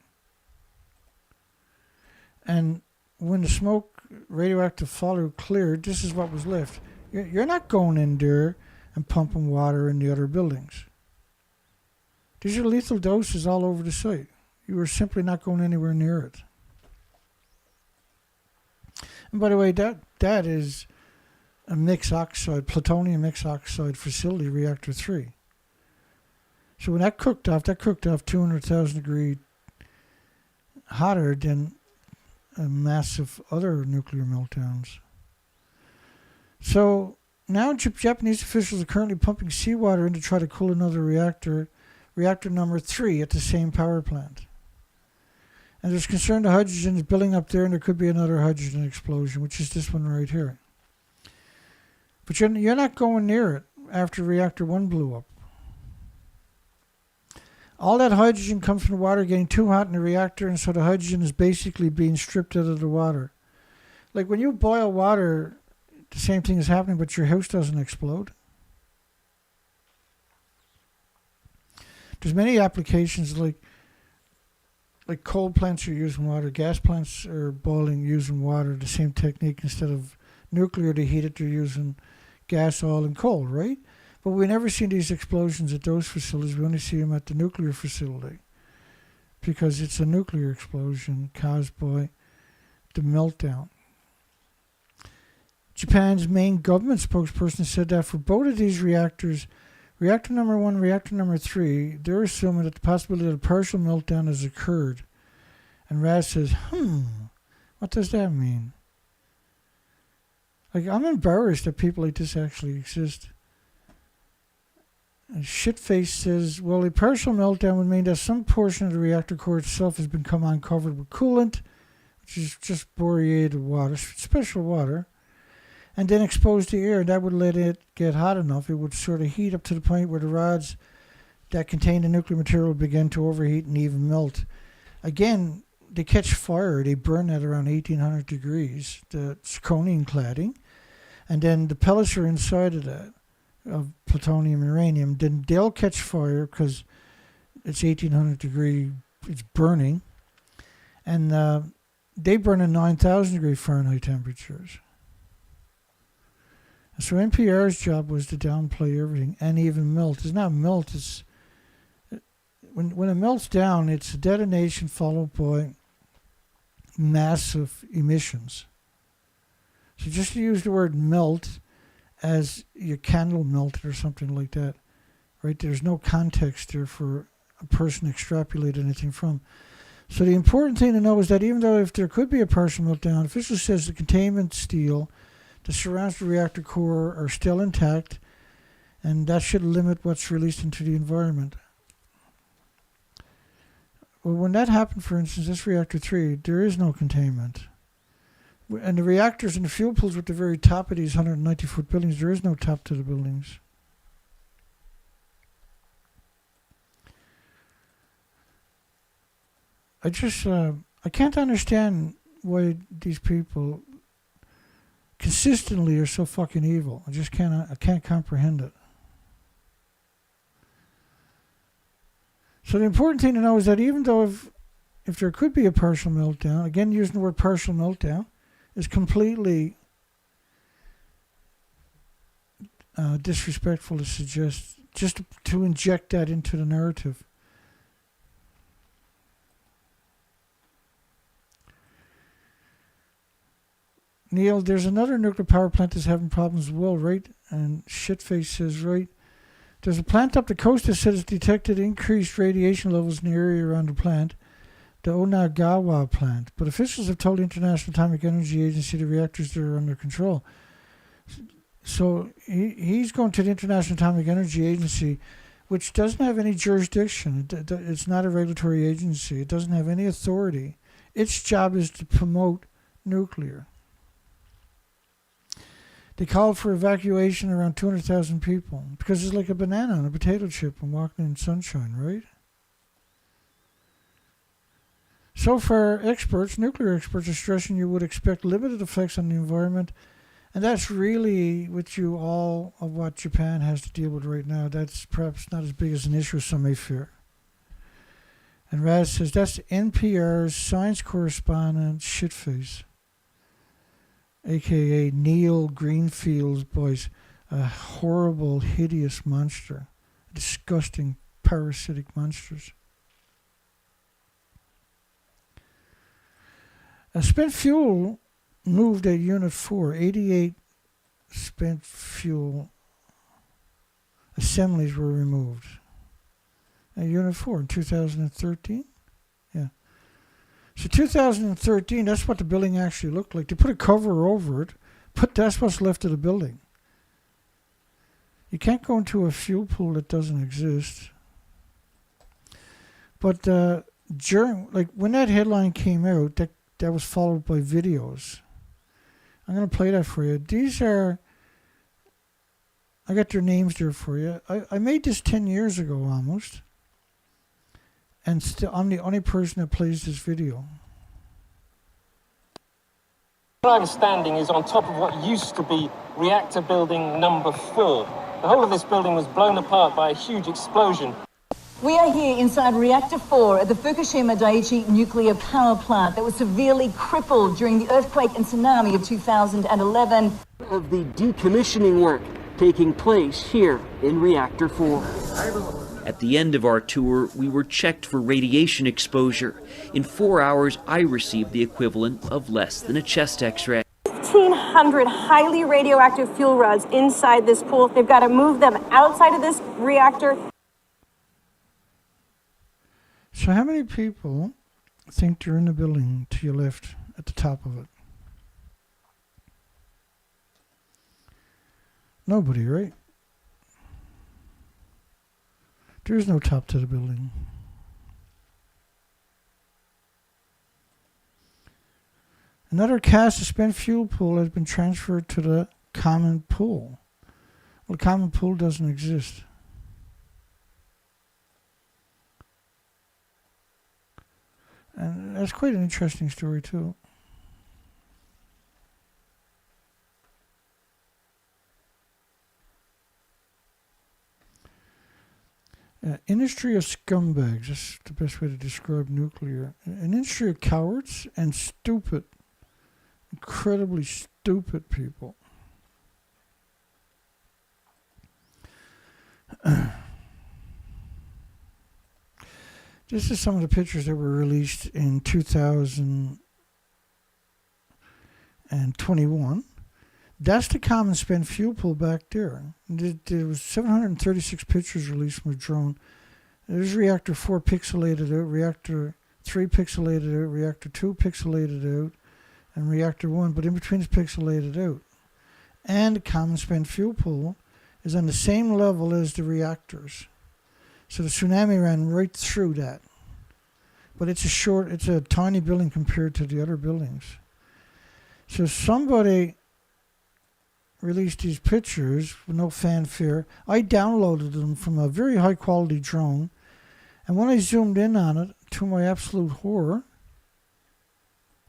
And when the smoke, radioactive fallout cleared, this is what was left. You're not going in there and pumping water in the other buildings. These are lethal doses all over the site. You are simply not going anywhere near it. And by the way, that is a mixed oxide, plutonium mixed oxide facility, reactor 3. So when that cooked off 200,000 degree hotter than a massive other nuclear meltdowns. So now Japanese officials are currently pumping seawater in to try to cool another reactor number 3 at the same power plant. And there's concern the hydrogen is building up there and there could be another hydrogen explosion, which is this one right here. But you're not going near it after reactor 1 blew up. All that hydrogen comes from the water getting too hot in the reactor, and so the hydrogen is basically being stripped out of the water. Like when you boil water, the same thing is happening, but your house doesn't explode. There's many applications like coal plants are using water, gas plants are boiling using water, the same technique. Instead of nuclear to heat it, they're using gas, oil, and coal, right? But we never see these explosions at those facilities. We only see them at the nuclear facility because it's a nuclear explosion caused by the meltdown. Japan's main government spokesperson said that for both of these reactors, reactor number 1, reactor number 3, they're assuming that the possibility of a partial meltdown has occurred. And Raz says, what does that mean? Like, I'm embarrassed that people like this actually exist. And Shitface says, well, a partial meltdown would mean that some portion of the reactor core itself has become uncovered with coolant, which is just boreated water, special water, and then exposed to air. That would let it get hot enough. It would sort of heat up to the point where the rods that contain the nuclear material would begin to overheat and even melt. Again, they catch fire. They burn at around 1800 degrees, the zirconium cladding, and then the pellets are inside of that, of plutonium and uranium. Then they'll catch fire because it's 1800 degree, it's burning, and they burn at 9,000 degree Fahrenheit temperatures. So NPR's job was to downplay everything and even melt. It's not melt, it's when it melts down, it's a detonation followed by massive emissions. So just to use the word melt as your candle melted or something like that, right? There's no context there for a person to extrapolate anything from. So the important thing to know is that even though if there could be a partial meltdown, officials says the containment steel that surrounds the reactor core are still intact, and that should limit what's released into the environment. Well, when that happened, for instance, this reactor 3, there is no containment. And the reactors and the fuel pools were at the very top of these 190-foot buildings. There is no top to the buildings. I can't understand why these people consistently are so fucking evil. I can't comprehend it. So the important thing to know is that even though if there could be a partial meltdown, again using the word partial meltdown is completely disrespectful to suggest, just to inject that into the narrative. Neil, there's another nuclear power plant that's having problems as well, right? And Shitface says, right, there's a plant up the coast that said it's detected increased radiation levels in the area around the plant, the Onagawa plant. But officials have told the International Atomic Energy Agency the reactors there are under control. So he's going to the International Atomic Energy Agency, which doesn't have any jurisdiction. It's not a regulatory agency. It doesn't have any authority. Its job is to promote nuclear. They called for evacuation around 200,000 people because it's like a banana on a potato chip and walking in sunshine, right? So far, nuclear experts are stressing you would expect limited effects on the environment, and that's really all of what Japan has to deal with right now. That's perhaps not as big as an issue as some may fear. And Raz says, that's NPR's science correspondent Shitface, a.k.a. Nell Greenfieldboyce, a horrible, hideous monster, disgusting, parasitic monsters. Spent fuel moved at Unit 4, 88 spent fuel assemblies were removed. At Unit 4 in 2013? Yeah. So 2013, that's what the building actually looked like. They put a cover over it, but that's what's left of the building. You can't go into a fuel pool that doesn't exist. But when that headline came out, that was followed by videos. I'm going to play that for you. These are, I got their names there for you. I made this 10 years ago almost. And still, I'm the only person that plays this video. Where I'm standing is on top of what used to be reactor building number 4. The whole of this building was blown apart by a huge explosion. We are here inside Reactor 4 at the Fukushima Daiichi nuclear power plant that was severely crippled during the earthquake and tsunami of 2011. Of the decommissioning work taking place here in Reactor 4. At the end of our tour, we were checked for radiation exposure. In 4 hours, I received the equivalent of less than a chest x-ray. 1,500 highly radioactive fuel rods inside this pool. They've got to move them outside of this reactor. So how many people think they're in the building to your left at the top of it? Nobody, right? There is no top to the building. Another cast of spent fuel pool has been transferred to the common pool. Well, the common pool doesn't exist. And that's quite an interesting story, too. Industry of scumbags. That's the best way to describe nuclear. An industry of cowards and stupid, incredibly stupid people. This is some of the pictures that were released in 2021. That's the common spent fuel pool back there. There was 736 pictures released from a drone. There's Reactor 4 pixelated out, Reactor 3 pixelated out, Reactor 2 pixelated out, and Reactor 1, but in between is pixelated out. And the common spent fuel pool is on the same level as the reactors. So the tsunami ran right through that. But it's a tiny building compared to the other buildings. So somebody released these pictures with no fanfare. I downloaded them from a very high quality drone. And when I zoomed in on it, to my absolute horror,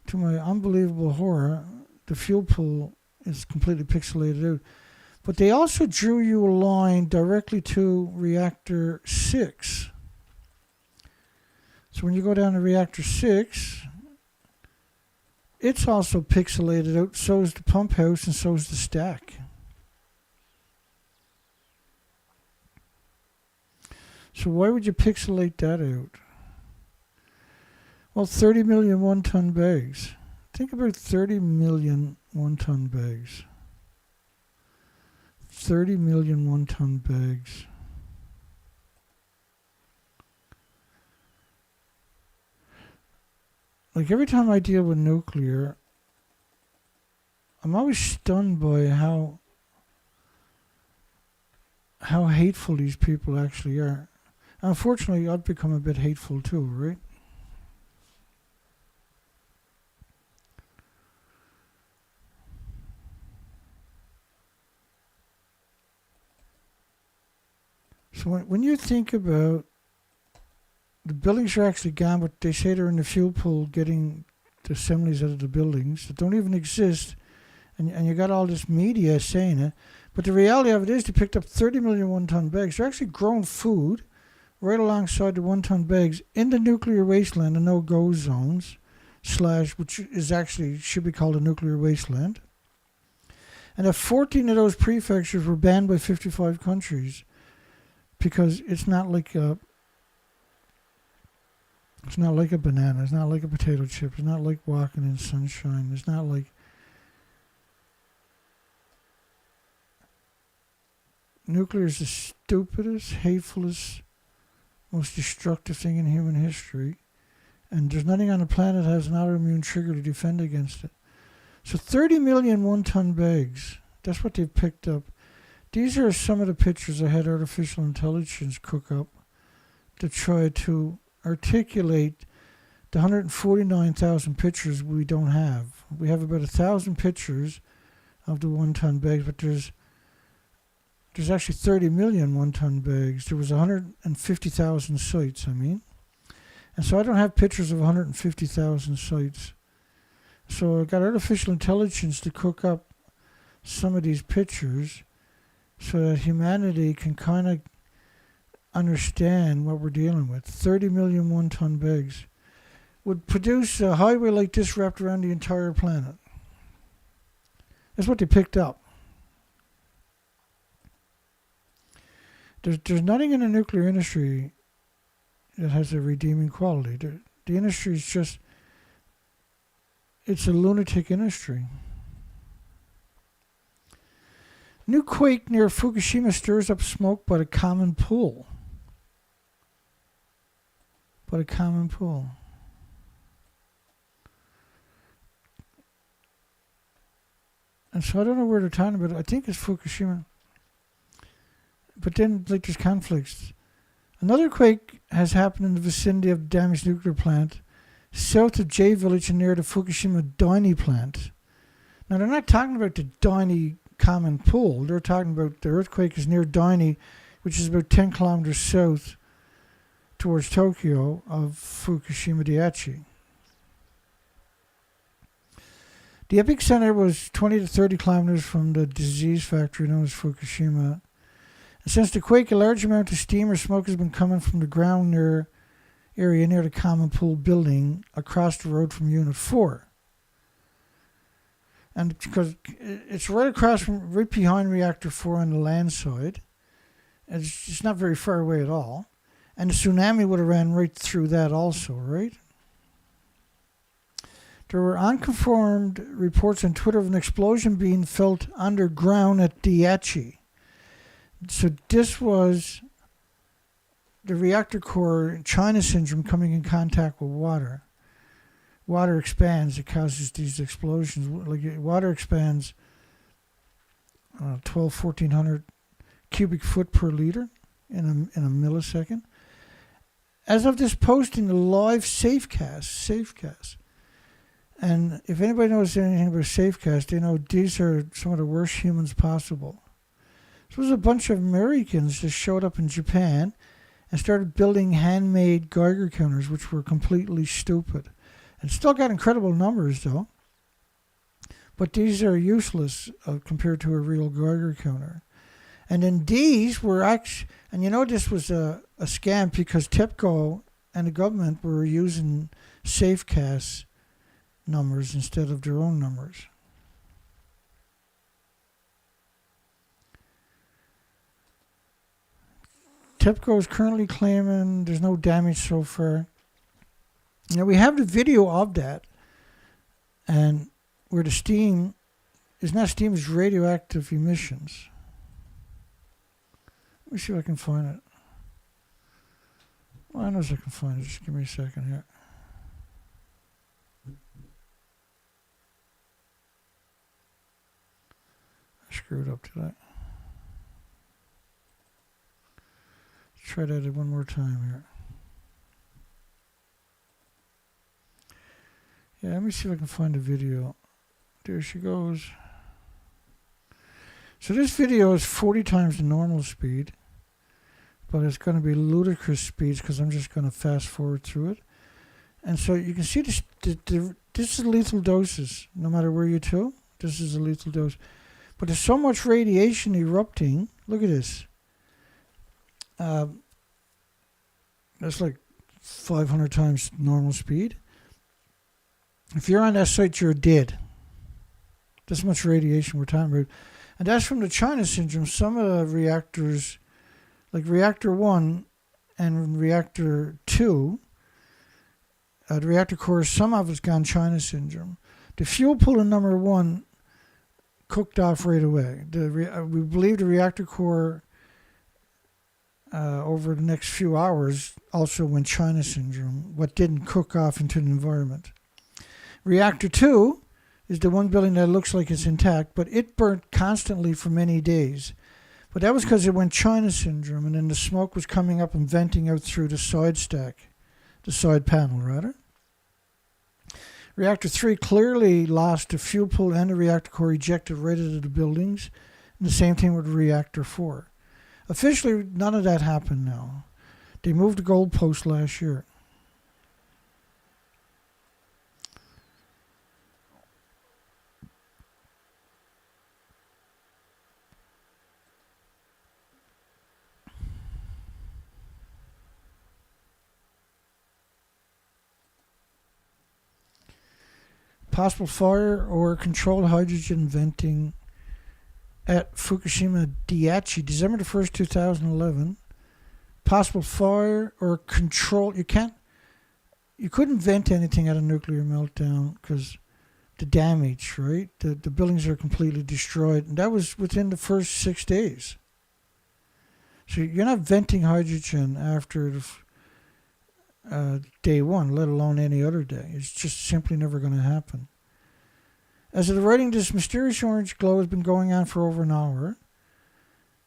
to my unbelievable horror, the fuel pool is completely pixelated out. But they also drew you a line directly to Reactor 6. So when you go down to Reactor 6, it's also pixelated out. So is the pump house and so is the stack. So why would you pixelate that out? Well, 30 million one-ton bags. Think about 30 million one-ton bags. 30 million one-ton bags. Like every time I deal with nuclear, I'm always stunned by how hateful these people actually are. Unfortunately, I've become a bit hateful too, right? So when you think about the buildings are actually gone, but they say they're in the fuel pool getting the assemblies out of the buildings that don't even exist, and you got all this media saying it, but the reality of it is they picked up 30 million one-ton bags. They're actually growing food right alongside the one-ton bags in the nuclear wasteland, the no-go zones, which is actually should be called a nuclear wasteland. And 14 of those prefectures were banned by 55 countries because it's not like a banana, it's not like a potato chip, it's not like walking in sunshine, it's not like nuclear is the stupidest, hatefulest, most destructive thing in human history. And there's nothing on the planet that has an autoimmune trigger to defend against it. So 30 million one-ton bags, that's what they've picked up. These are some of the pictures I had artificial intelligence cook up to try to articulate the 149,000 pictures we don't have. We have about 1,000 pictures of the one-ton bags, but there's actually 30 million one-ton bags. There was 150,000 sites, And so I don't have pictures of 150,000 sites. So I got artificial intelligence to cook up some of these pictures so that humanity can kind of understand what we're dealing with. 30 million one-ton bags would produce a highway like this wrapped around the entire planet. That's what they picked up. There's nothing in the nuclear industry that has a redeeming quality. The industry is just, it's a lunatic industry. New quake near Fukushima stirs up smoke but a common pool. And so I don't know where they're talking about. I think it's Fukushima. But then, like, there's conflicts. Another quake has happened in the vicinity of the damaged nuclear plant, south of J Village and near the Fukushima Daiichi plant. Now, they're not talking about the Daiichi common pool. They're talking about the earthquake is near Daiichi, which is about 10 kilometers south towards Tokyo of Fukushima Daiichi. The epicenter was 20 to 30 kilometers from the disease factory known as Fukushima. And since the quake, a large amount of steam or smoke has been coming from the ground area near the common pool building across the road from Unit 4. And because it's right behind Reactor 4 on the land side. It's not very far away at all. And the tsunami would have ran right through that also, right? There were unconfirmed reports on Twitter of an explosion being felt underground at Daiichi. So this was the reactor core China syndrome coming in contact with water. Water expands, it causes these explosions. Like water expands 1,400 cubic foot per liter in a millisecond. As of this posting, the live safecast. And if anybody knows anything about safecast, they know these are some of the worst humans possible. So there's a bunch of Americans just showed up in Japan and started building handmade Geiger counters, which were completely stupid. And still got incredible numbers, though. But these are useless compared to a real Geiger counter. And then these were actually, and this was a scam because TEPCO and the government were using safecast numbers instead of their own numbers. TEPCO is currently claiming there's no damage so far. Now we have the video of that, and where the steam is not steam, it's radioactive emissions. Let me see if I can find it. Well, I know if I can find it. Just give me a second here. I screwed up today. Let's try that one more time here. Yeah, let me see if I can find the video. There she goes. So this video is 40 times the normal speed, but it's going to be ludicrous speeds because I'm just going to fast forward through it. And so you can see this is lethal doses, no matter where you to. This is a lethal dose. But there's so much radiation erupting. Look at this. That's like 500 times normal speed. If you're on that site, you're dead. This much radiation we're talking about. And that's from the China syndrome. Some of the reactors, like Reactor 1 and Reactor 2, the reactor core, some of it's gone China syndrome. The fuel pool in number 1 cooked off right away. We believe the reactor core over the next few hours also went China syndrome, what didn't cook off into the environment. Reactor 2 is the one building that looks like it's intact, but it burnt constantly for many days. But that was because it went China syndrome, and then the smoke was coming up and venting out through the side stack, the side panel, rather. Reactor 3 clearly lost the fuel pool and the reactor core ejected right into the buildings, and the same thing with Reactor 4. Officially, none of that happened now. They moved the goalpost last year. Possible fire or controlled hydrogen venting at Fukushima Daiichi, December the 1st, 2011. Possible fire or control. You couldn't vent anything at a nuclear meltdown because the damage, right? The buildings are completely destroyed. And that was within the first 6 days. So you're not venting hydrogen after day one, let alone any other day. It's just simply never going to happen. As of the writing, this mysterious orange glow has been going on for over an hour.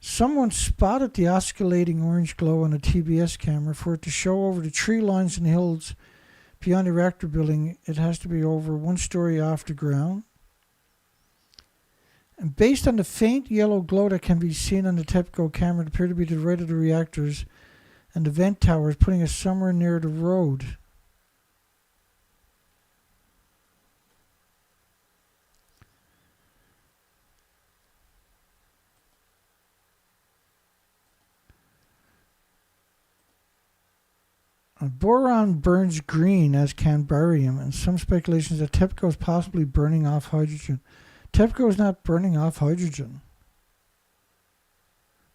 Someone spotted the oscillating orange glow on a TBS camera. For it to show over the tree lines and hills beyond the reactor building, it has to be over 1 story off the ground. And based on the faint yellow glow that can be seen on the TEPCO camera, it appeared to be to the right of the reactors and the vent towers, putting us somewhere near the road. Boron burns green, as can barium, and some speculations that TEPCO is possibly burning off hydrogen. TEPCO is not burning off hydrogen.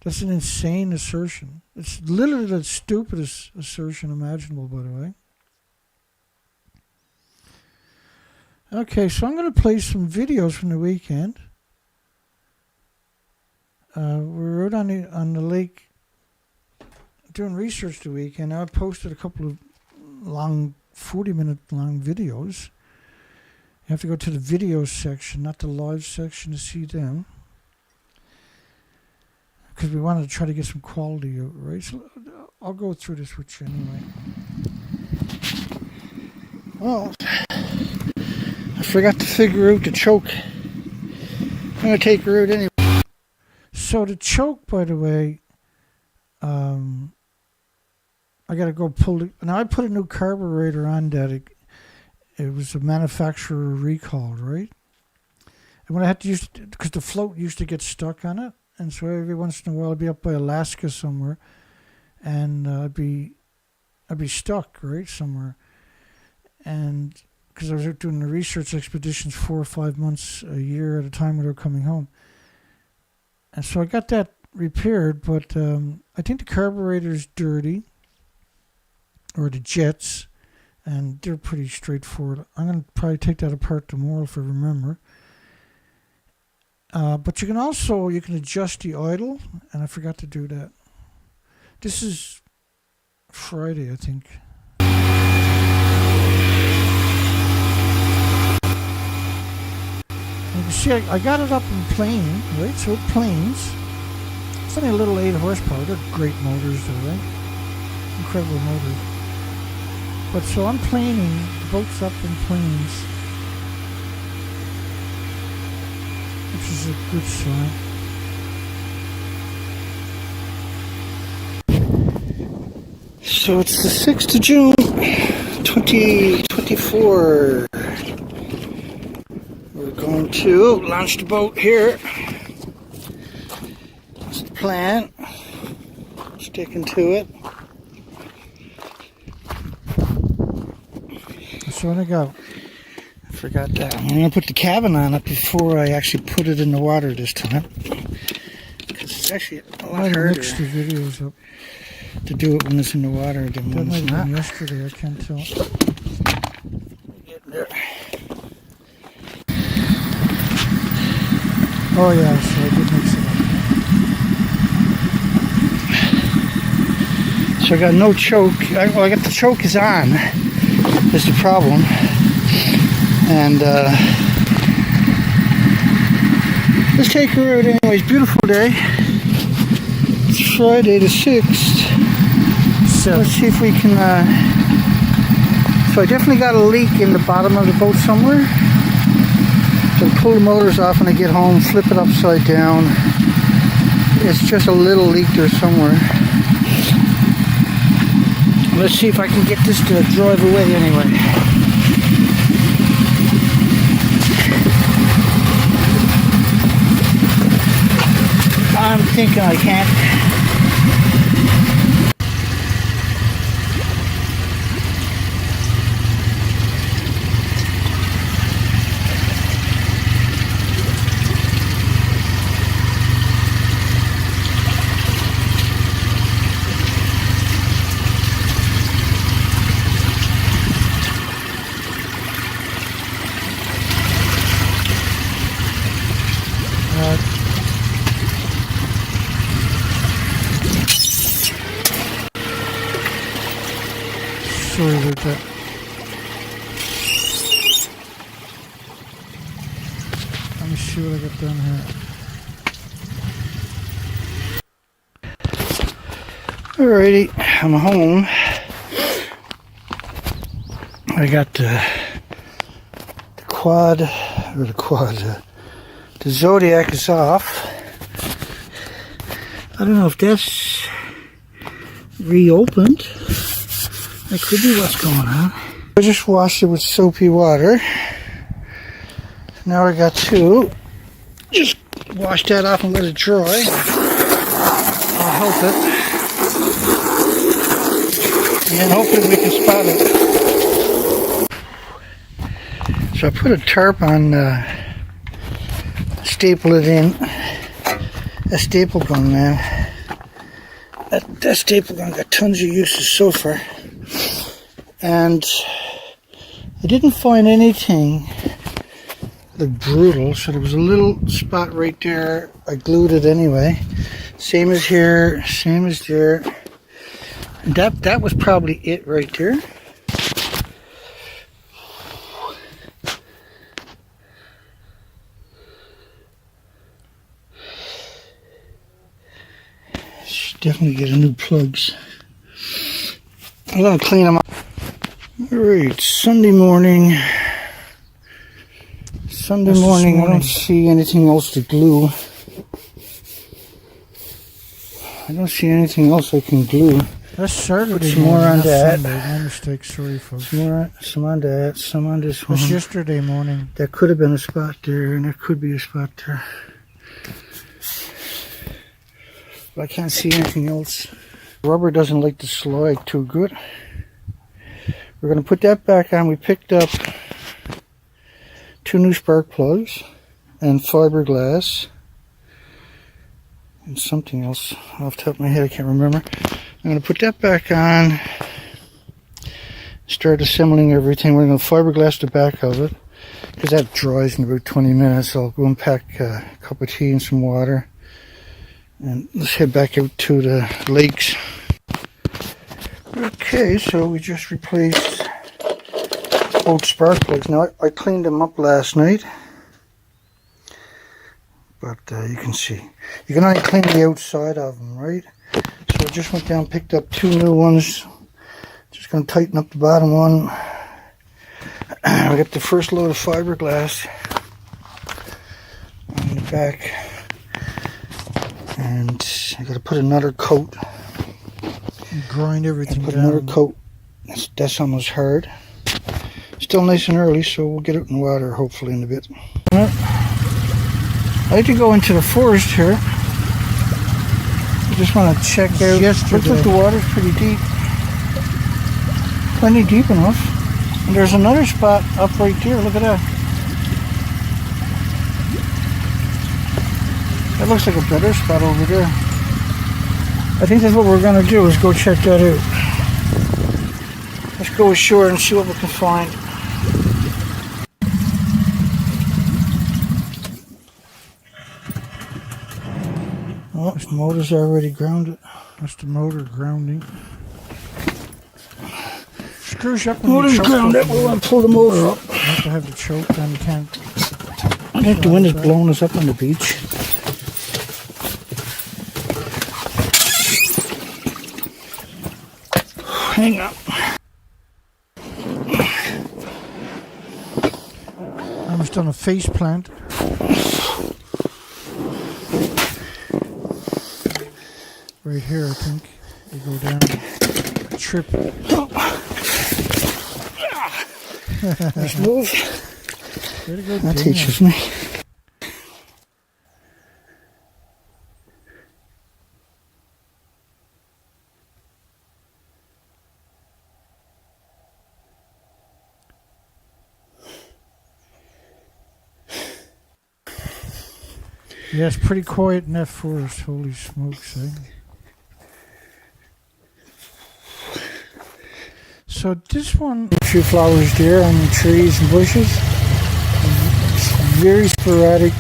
That's an insane assertion. It's literally the stupidest assertion imaginable, by the way. Okay, so I'm going to play some videos from the weekend. We're out on the lake doing research the weekend. I posted a couple of long, 40-minute long videos. You have to go to the videos section, not the live section, to see them. Because we wanted to try to get some quality out, right? So I'll go through this with you anyway. Well, I forgot to figure out the choke. I'm going to take her out anyway. So the choke, by the way, I got to go pull it. Now I put a new carburetor on that. It was a manufacturer recall, right? And when I had to use, because the float used to get stuck on it, and so every once in a while I'd be up by Alaska somewhere, and I'd be stuck, right, somewhere. And because I was out doing the research expeditions 4 or 5 months a year at a time when they were coming home. And so I got that repaired, but I think the carburetor's dirty, or the jets, and they're pretty straightforward. I'm going to probably take that apart tomorrow if I remember. But you can adjust the idle, and I forgot to do that. This is Friday, I think. You can see I got it up in plane, right? So it planes. It's only a little 8 horsepower. They're great motors, though, right? Incredible motors. But so I'm planing, the boat's up in planes, which is a good sign. So it's the 6th of June, 2024. We're going to launch the boat here. That's the plan. Sticking to it. So I go. I forgot that. I'm going to put the cabin on it before I actually put it in the water this time. Because it's actually a lot harder mix the videos up to do it when it's in the water than when it's not. Yesterday, I can't tell. Get there. Oh yeah, so I did mix it up. So I got no choke. Well, I got the choke is on. Is the problem. And let's take a route anyways. Beautiful day. It's Friday the 6th. So let's see if we can. So I definitely got a leak in the bottom of the boat somewhere. So I pull the motors off when I get home, flip it upside down. It's just a little leak there somewhere. Let's see if I can get this to drive away anyway. I'm thinking I can't. Sorry about that. Let me see what I got done here. Alrighty, I'm home. I got the Zodiac is off. I don't know if that's reopened. That could be what's going on. I just washed it with soapy water. Now I got to just wash that off and let it dry. I'll help it. And hopefully we can spot it. So I put a tarp on, staple it in. That staple gun, man. That staple gun got tons of uses so far. And I didn't find anything like brutal, so there was a little spot right there. I glued it anyway. Same as here, same as there. And that was probably it right there. Should definitely get a new plugs. I'm gonna clean them up. Alright, Sunday morning. I don't see anything else to glue. I don't see anything else I can glue. That's Saturday. Some more on that. My mistake, sorry folks. Some on that, some on this one. It's yesterday morning. That could have been a spot there, and there could be a spot there. But I can't see anything else. Rubber doesn't like to slide too good. We're going to put that back on. We picked up 2 new spark plugs and fiberglass and something else off the top of my head. I can't remember. I'm going to put that back on, start assembling everything. We're going to fiberglass the back of it because that dries in about 20 minutes. I'll go and pack a cup of tea and some water, and let's head back out to the lakes. Okay, so we just replaced both spark plugs. Now I cleaned them up last night, but you can see you can only clean the outside of them, right? So I just went down, picked up 2 new ones. Just going to tighten up the bottom one. I got the first load of fiberglass on the back, and I got to put another coat. Grind everything down. Put another coat. That's almost hard. Still nice and early, so we'll get it in the water hopefully in a bit. I like to go into the forest here. I just want to check out. Looks like the water's pretty deep. Plenty deep enough. And there's another spot up right there. Look at that. That looks like a better spot over there. I think that's what we're going to do, is go check that out. Let's go ashore and see what we can find. Oh, the motor's already grounded. That's the motor grounding. screws you up. Oh, there's ground that we want to pull them over. You have to have the choke, then you can't. I think the wind is blowing us up on the beach. Hang on. I almost done a face plant. Right here, I think. You go down, trip. Nice move. That Dana. teaches me. Yeah, it's pretty quiet in that forest. Holy smokes, eh? So this one... A few flowers there on the trees and bushes. It's very sporadic.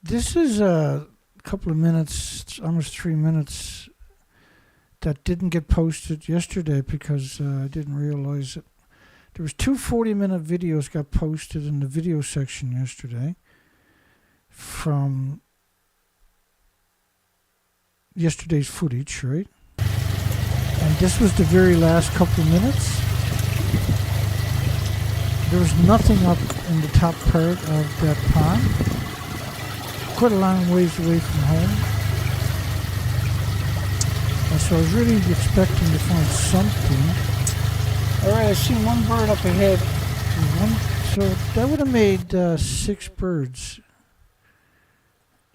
This is a couple of minutes, almost 3 minutes, that didn't get posted yesterday because I didn't realize it. There was 2 40-minute videos got posted in the video section yesterday from yesterday's footage, right? And this was the very last couple of minutes. There was nothing up in the top part of that pond. Quite a long ways away from home. And so I was really expecting to find something. Alright, I seen one bird up ahead. So that would have made 6 birds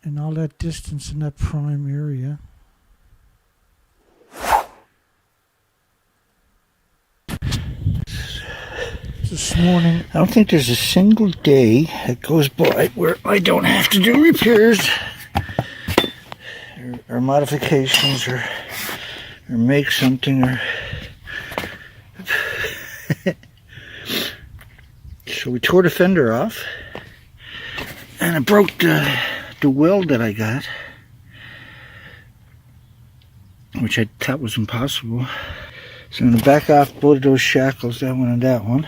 in all that distance in that prime area. This morning, I don't think there's a single day that goes by where I don't have to do repairs or modifications or make something or... So we tore the fender off and I broke the weld that I got, which I thought was impossible. So I'm going to back off both of those shackles, that one and that one.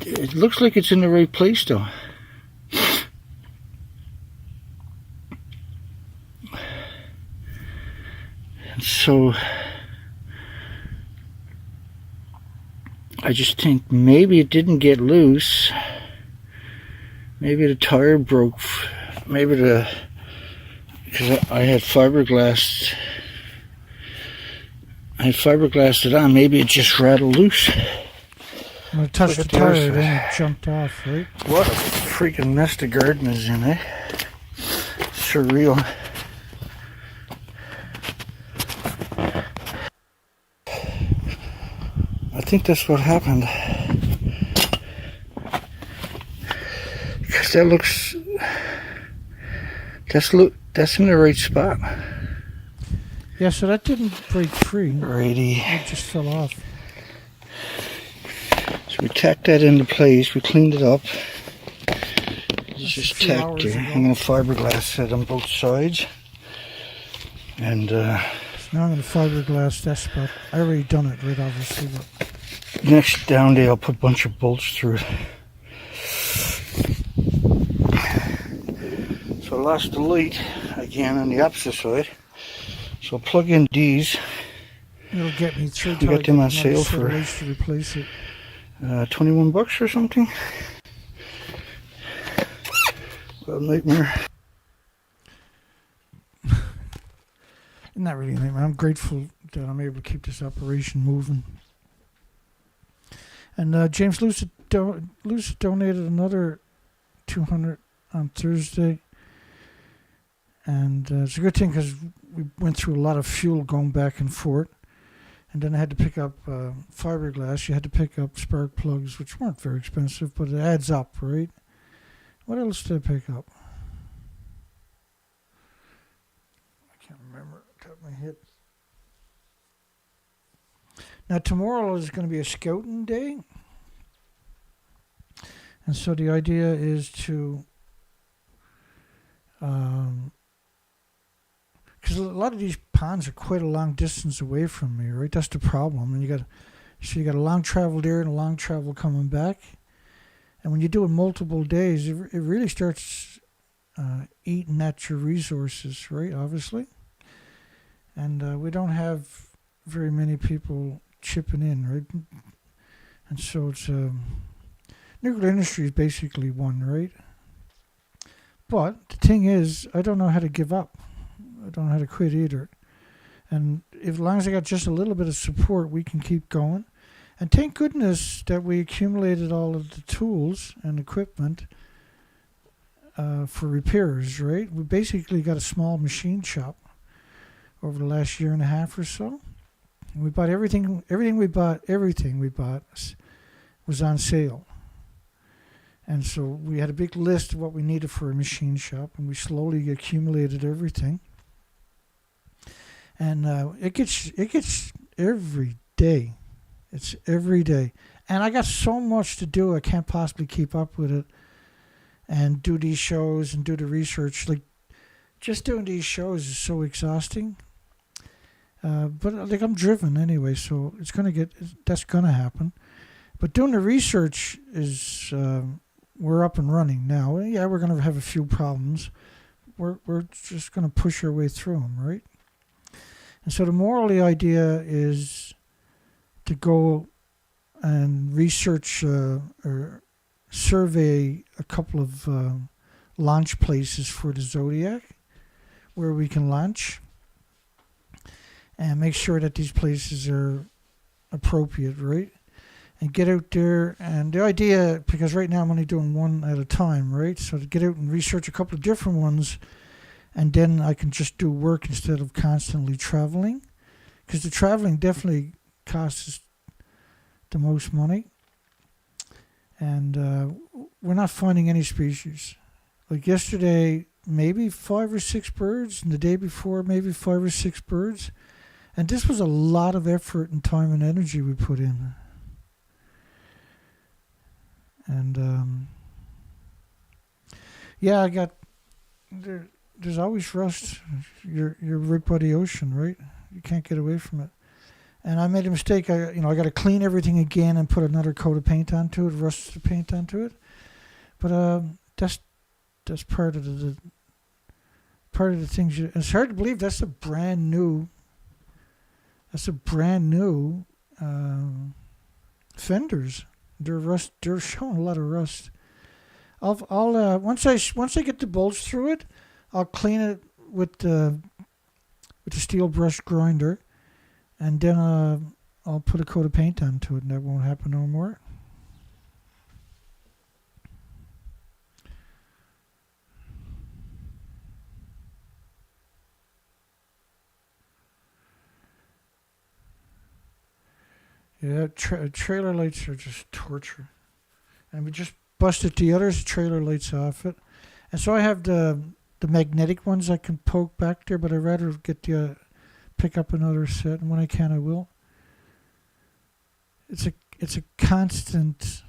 It looks like it's in the right place though. So I just think maybe it didn't get loose. Maybe the tire broke. Maybe because I had fiberglass. I had fiberglassed it on. Maybe it just rattled loose. When it touched the tire, then it jumped off, right? What a freaking mess the garden is in, eh? Surreal. I think that's what happened. Because that looks... That's in the right spot. Yeah, so that didn't break free. Righty. It just fell off. So we tacked that into place. We cleaned it up. It's just tacked there. I'm going to fiberglass it on both sides. And so now I'm going to fiberglass that spot. I already done it, right, obviously. But next down day I'll put a bunch of bolts through it. So I lost the light again on the opposite side. So I'll plug in these. It'll get me through. We got them on sale for to replace it. $21 or something. Well, nightmare. Not really a nightmare. I'm grateful that I'm able to keep this operation moving. And James Lucid donated another $200 on Thursday. And it's a good thing because we went through a lot of fuel going back and forth. And then I had to pick up fiberglass. You had to pick up spark plugs, which weren't very expensive, but it adds up, right? What else did I pick up? I can't remember. Top of my head. Now, tomorrow is going to be a scouting day. And so the idea is to... because because a lot of these ponds are quite a long distance away from me, right? That's the problem. And you got a long travel there and a long travel coming back. And when you do it multiple days, it really starts eating at your resources, right? Obviously. And we don't have very many people chipping in, right? And so it's nuclear industry is basically one, right? But the thing is, I don't know how to give up. I don't know how to quit either. And as long as I got just a little bit of support, we can keep going. And thank goodness that we accumulated all of the tools and equipment for repairs, right? We basically got a small machine shop over the last year and a half or so. And we bought everything we bought was on sale. And so we had a big list of what we needed for a machine shop, and we slowly accumulated everything. And it gets every day. It's every day. And I got so much to do, I can't possibly keep up with it and do these shows and do the research. Like, just doing these shows is so exhausting. But like, I'm driven anyway, so that's gonna happen. But doing the research is, we're up and running now. Yeah, we're gonna have a few problems. We're just gonna push our way through them, right? And so the moral of the idea is to go and research or survey a couple of launch places for the Zodiac where we can launch and make sure that these places are appropriate, right? And get out there. And the idea, because right now I'm only doing one at a time, right? So to get out and research a couple of different ones, and then I can just do work instead of constantly traveling. Because the traveling definitely costs us the most money. And we're not finding any species. Like yesterday, maybe 5 or 6 birds, and the day before, maybe 5 or 6 birds. And this was a lot of effort and time and energy we put in. And yeah, I got there's always rust. You're right by the ocean, right? You can't get away from it. And I made a mistake. I got to clean everything again and put another coat of paint onto it, rust paint onto it. But that's part of the things. It's hard to believe that's a brand new. Fenders. They're showing a lot of rust. I'll once I get the bolts through it, I'll clean it with the steel brush grinder, and then I'll put a coat of paint onto it, and that won't happen no more. Yeah, trailer lights are just torture. And we just busted the others, trailer lights off it. And so I have the magnetic ones I can poke back there, but I'd rather pick up another set, and when I can, I will. It's a constant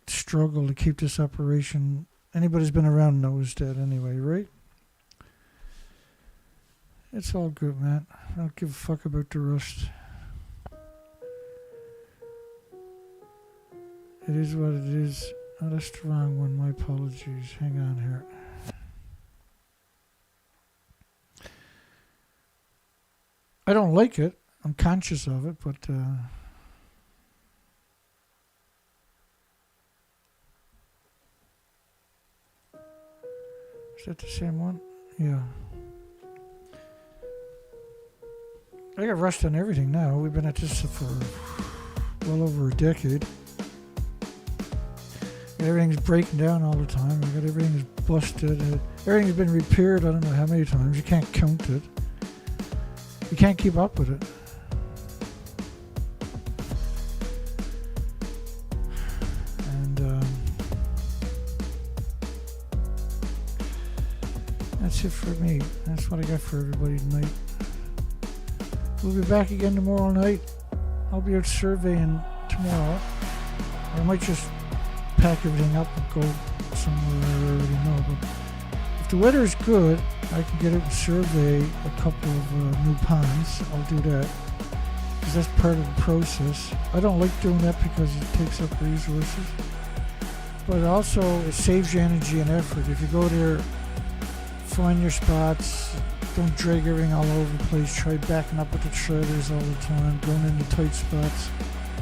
struggle to keep this operation. Anybody who's been around knows that anyway, right? It's all good, man. I don't give a fuck about the rust. It is what it is. Oh, that's the wrong one. My apologies. Hang on here. I don't like it. I'm conscious of it, but is that the same one? Yeah. I got rust on everything now. We've been at this for well over a decade. Everything's breaking down all the time. I got everything's busted. Everything's been repaired. I don't know how many times. You can't count it. You can't keep up with it. And that's it for me. That's what I got for everybody tonight. We'll be back again tomorrow night. I'll be out surveying tomorrow. I might just pack everything up and go somewhere I already know. But if the weather's good, I can get out and survey a couple of new ponds. I'll do that, because that's part of the process. I don't like doing that because it takes up resources, but also it saves you energy and effort. If you go there, find your spots, don't drag everything all over the place, try backing up with the trailers all the time, going into tight spots.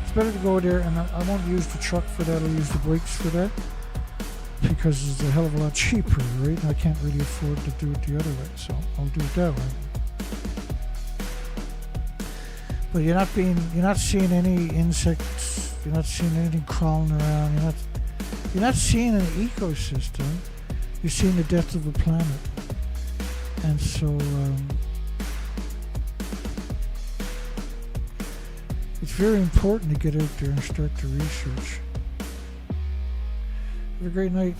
It's better to go there, and I won't use the truck for that, I'll use the bikes for that, because it's a hell of a lot cheaper, right? And I can't really afford to do it the other way, so I'll do it that way. But you're not seeing any insects, you're not seeing anything crawling around, you're not seeing an ecosystem, you're seeing the death of the planet. And so it's very important to get out there and start the research. Have a great night,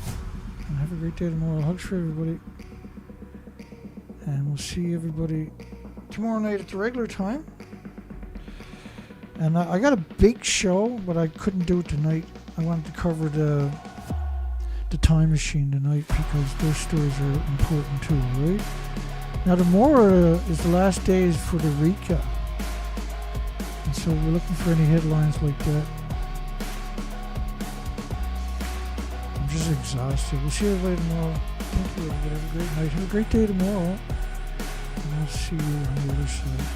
and have a great day tomorrow. Hugs for everybody. And we'll see everybody tomorrow night at the regular time. And I got a big show, but I couldn't do it tonight. I wanted to cover the time machine tonight because those stories are important too, right? Now tomorrow is the last days for the recap. And so we're looking for any headlines like that. I'm just exhausted. We'll see everybody tomorrow. Thank you, everybody. Have a great night. Have a great day tomorrow. And I'll see you on the other side.